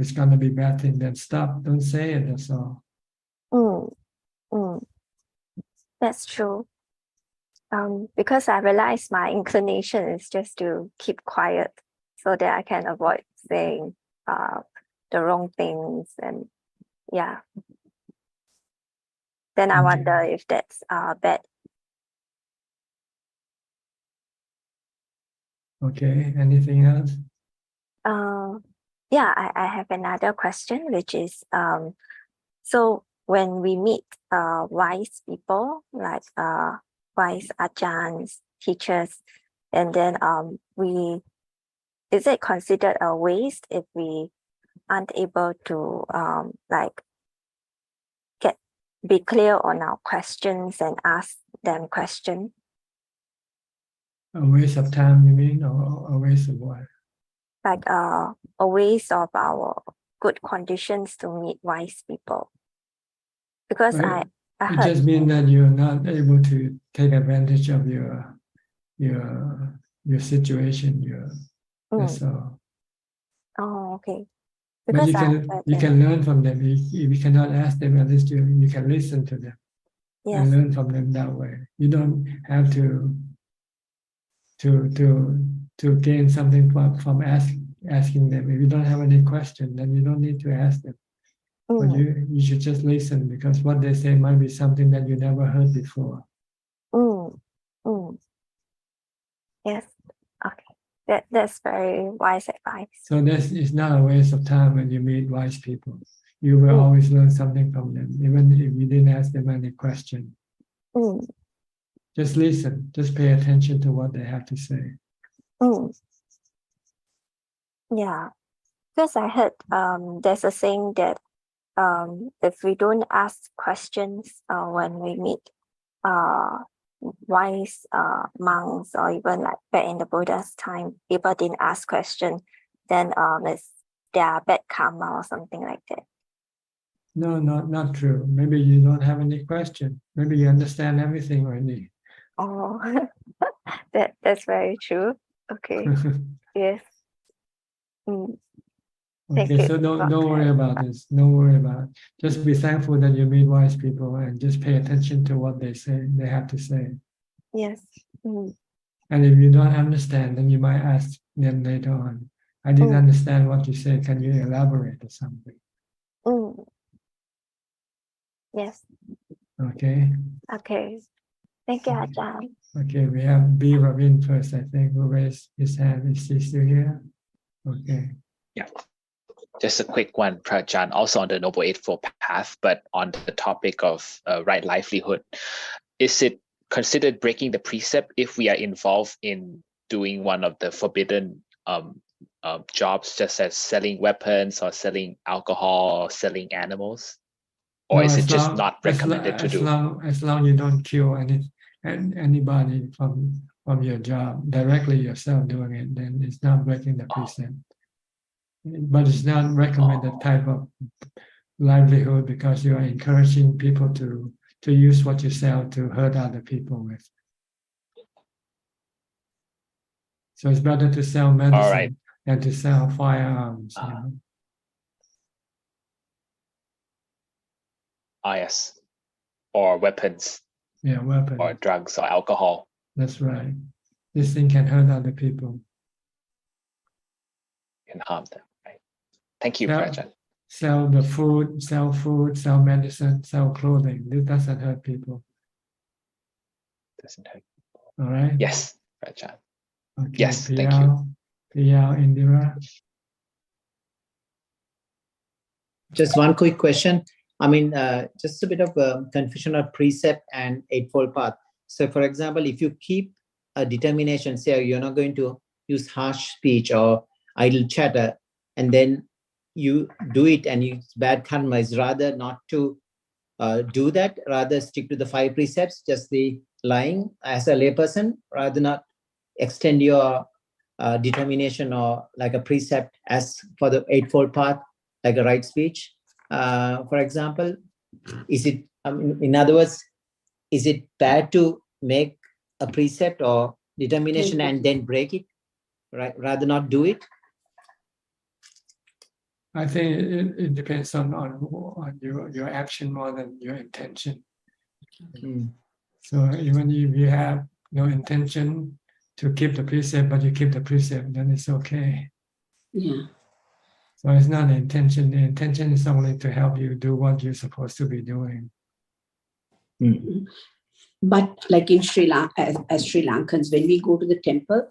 it's going to be bad thing, then stop. Don't say it. That's all. That's true. Because I realize my inclination is just to keep quiet so that I can avoid saying the wrong things, and yeah. Then I wonder if that's bad. Okay, anything else? Yeah, I have another question, which is so when we meet wise people like wise ajahns, teachers, and then is it considered a waste if we aren't able to like be clear on our questions and ask them questions? A waste of time, you mean, or a waste of what? Like a waste of our good conditions to meet wise people. Because Right. I It heard, just means that you're not able to take advantage of your situation. That's all. Oh, okay. But Because you can learn from them. If you cannot ask them, at least you can listen to them and learn from them that way. You don't have to gain something from asking them. If you don't have any question, then you don't need to ask them. But you should just listen, because what they say might be something that you never heard before. Yes. Okay. That's very wise advice. So it's not a waste of time when you meet wise people. You will always learn something from them, even if you didn't ask them any question. Just listen. Just pay attention to what they have to say. Yeah. Because I heard there's a saying that if we don't ask questions when we meet wise monks, or even like back in the Buddha's time, people didn't ask questions, then they are bad karma or something like that. No, not true. Maybe you don't have any question. Maybe you understand everything already. Oh, that's very true. Okay. Yes. Thank Okay, you. so don't worry about this. Don't worry about it. Just be thankful that you meet wise people and just pay attention to what they say. They have to say. Yes. Mm. And if you don't understand, then you might ask them later on. I didn't understand what you said. Can you elaborate or something? Mm. Yes. Okay. Okay. Thank you, Ajahn. Okay, we have B. Ravin first, I think, who raised his hand. Is he still here? Okay. Yeah. Just a quick one, Prajan, also on the Noble Eightfold Path, but on the topic of right livelihood. Is it considered breaking the precept if we are involved in doing one of the forbidden jobs, just as selling weapons or selling alcohol or selling animals? Or No, is it as just long- not as recommended to do? As long you don't kill anybody from your job directly yourself doing it, then it's not breaking the precept. But it's not recommended type of livelihood because you are encouraging people to use what you sell to hurt other people with. So it's better to sell medicine than to sell firearms. You know? Yes. Or weapons. Yeah, weapons. Or drugs or alcohol. That's right. This thing can hurt other people. Can harm them, right? Thank you, Prajan. Sell food, sell medicine, sell clothing. This doesn't hurt people. Doesn't hurt people. All right? Yes, Prajan. Okay, Yes, thank you. Piyal, Indira. Just one quick question. I mean, just a bit of confusion of precept and eightfold path. So, for example, if you keep a determination, say you're not going to use harsh speech or idle chatter, and then you do it and use bad karma, is rather not to do that, rather stick to the 5 precepts, just the lying as a layperson, rather not extend your determination or like a precept as for the eightfold path, like a right speech. For example, is it, in other words, is it bad to make a precept or determination and then break it, right? Rather not do it? I think it depends on your action more than your intention. So even if you have no intention to keep the precept, but you keep the precept, then it's okay. Yeah. So it's not the intention. The intention is only to help you do what you're supposed to be doing. But like in Sri Lanka, as Sri Lankans, when we go to the temple,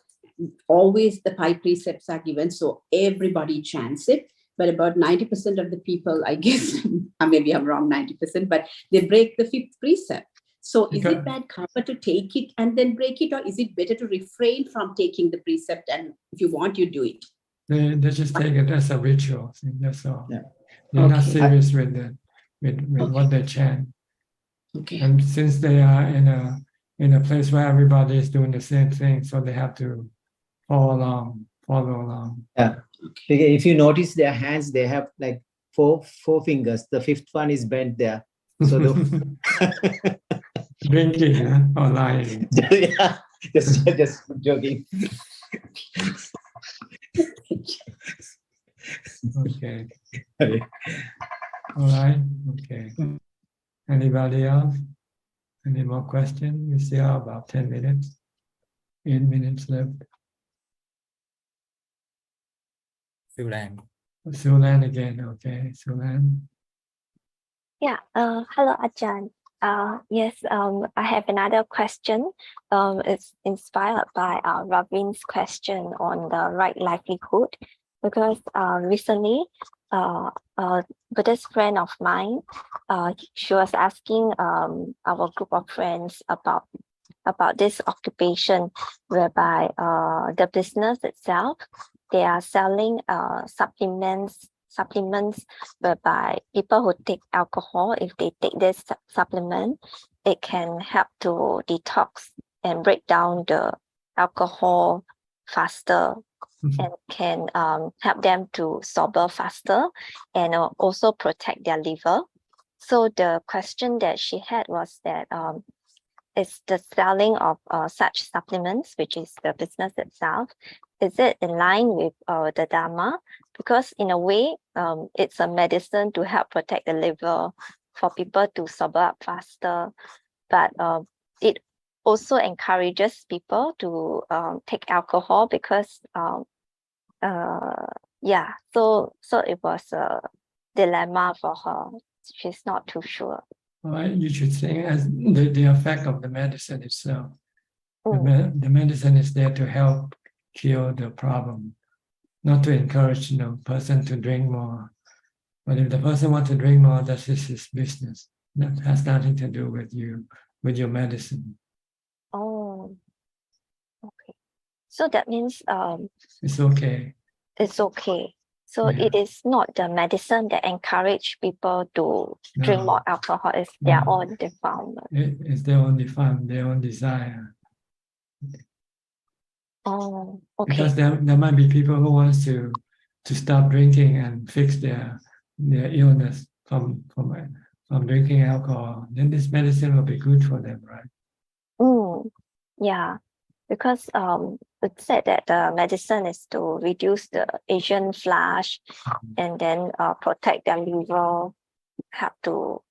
always the 5 precepts are given, so everybody chants it. But about 90% of the people, I guess, maybe I'm wrong, 90%, but they break the 5th precept. So is it bad karma to take it and then break it, or is it better to refrain from taking the precept, and if you want, you do it? They just take it as a ritual. That's all. Yeah. They're not serious with what they chant. Okay. And since they are in a place where everybody is doing the same thing, so they have to follow along. Yeah. Okay. If you notice their hands, they have like four fingers. The 5th one is bent there. So drinking, huh? Or lying. Yeah, just joking. Okay. All right. Okay. Anybody else? Any more questions? We still have about 10 minutes. 8 minutes left. Sulan. Sulan again. Okay, Sulan. Yeah. Hello, Ajahn. Yes. I have another question. It's inspired by Ravin's question on the right livelihood, because recently, a Buddhist friend of mine, she was asking our group of friends about this occupation, whereby the business itself, they are selling supplements whereby people who take alcohol, if they take this supplement, it can help to detox and break down the alcohol faster, and can help them to sober faster, and also protect their liver. So the question that she had was that is the selling of such supplements, which is the business itself, is it in line with the Dharma? Because in a way, it's a medicine to help protect the liver for people to sober up faster, but it also encourages people to take alcohol because yeah, so it was a dilemma for her. She's not too sure. Well, you should think as the effect of the medicine itself. The medicine is there to help cure the problem, not to encourage the person to drink more. But if the person wants to drink more, that's his business. That has nothing to do with you, with your medicine. Oh, okay. So that means It's okay. It's okay. So Yeah. it is not the medicine that encourage people to drink No. more alcohol. It's their No. own defilement. It's their own fun, their own desire. Oh, okay. Because there might be people who wants to stop drinking and fix their illness from drinking alcohol. Then this medicine will be good for them, right? Yeah, because it said that the medicine is to reduce the Asian flush and then protect their liver, help to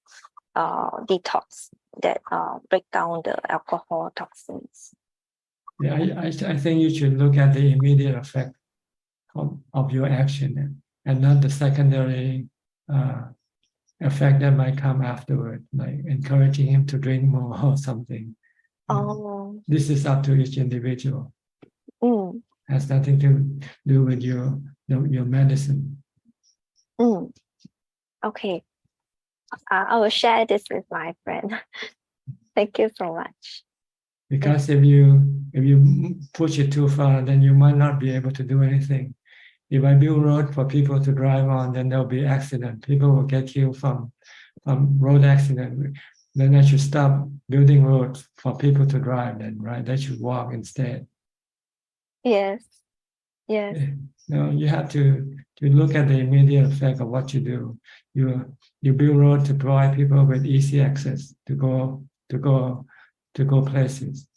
detox that break down the alcohol toxins. Yeah, I think you should look at the immediate effect of your action and not the secondary effect that might come afterward, like encouraging him to drink more or something. Oh. This is up to each individual. Has nothing to do with your medicine. Okay. I will share this with my friend. Thank you so much. Because if you push it too far, then you might not be able to do anything. If I build road for people to drive on, then there'll be accident. People will get killed from road accident. Then I should stop building roads for people to drive. Then, right? They should walk instead. Yes. Yes. No, you have to look at the immediate effect of what you do. You build road to provide people with easy access to go places.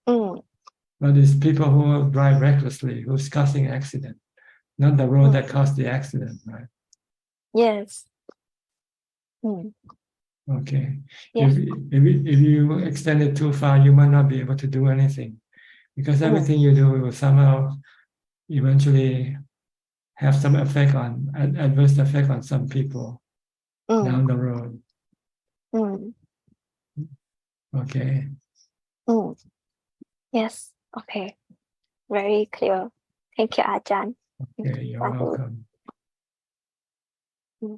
But it's people who drive recklessly who's causing accident, not the road that caused the accident, right? Yes. Okay. Yes. If you extend it too far, you might not be able to do anything, because everything you do will somehow eventually have some adverse effect on some people down the road. Okay. Yes. Okay. Very clear. Thank you, Ajahn. Okay, you're welcome.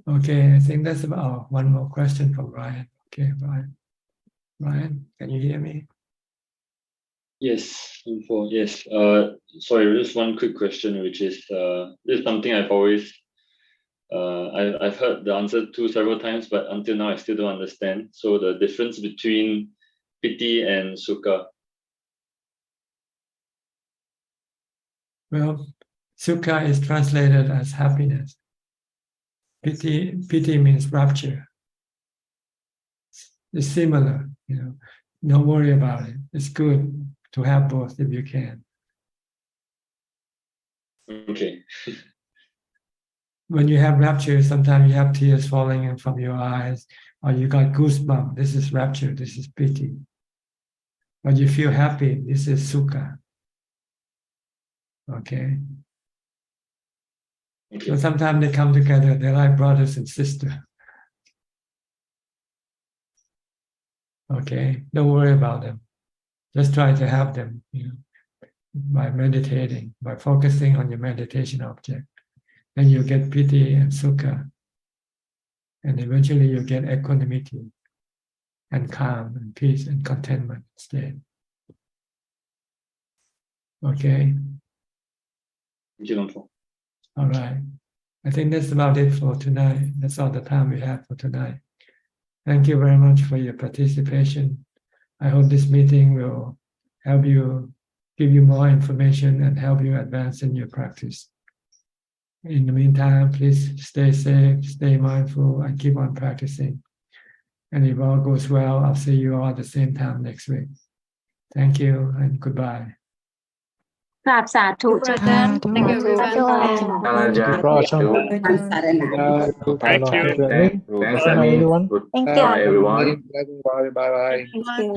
Okay, I think that's about one more question from Ryan. Okay, Ryan. Ryan, can you hear me? Yes, yes. Sorry, just one quick question, which is this is something I've always I've heard the answer to several times, but until now I still don't understand. So the difference between piti and sukha. Well, sukha is translated as happiness. Piti means rapture. It's similar, Don't worry about it. It's good to have both if you can. Okay. When you have rapture, sometimes you have tears falling in from your eyes, or you got goosebumps. This is rapture. This is piti. When you feel happy, this is sukha. Okay. So sometimes they come together. They're like brothers and sisters. Okay. Don't worry about them. Just try to have them, by meditating, by focusing on your meditation object. Then you get piti and sukha. And eventually you get equanimity and calm and peace and contentment state. Okay. Thank you. All right. I think that's about it for tonight. That's all the time we have for tonight. Thank you very much for your participation. I hope this meeting will help you, give you more information and help you advance in your practice. In the meantime, please stay safe, stay mindful, and keep on practicing. And if all goes well, I'll see you all at the same time next week. Thank you and goodbye. กราบสาธุเจ้าค่ะ Thank you, everyone. Thank you. Thanks, everyone. Thank you, everyone. Bye bye.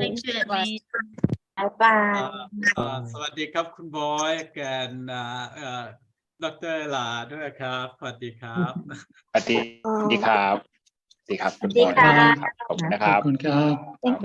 Thank you. Bye bye. สวัสดีครับคุณบอยกันดร.หลาด้วยครับสวัสดีครับ สวัสดีครับสวัสดีครับคุณบอยขอบคุณนะครับ ขอบคุณครับ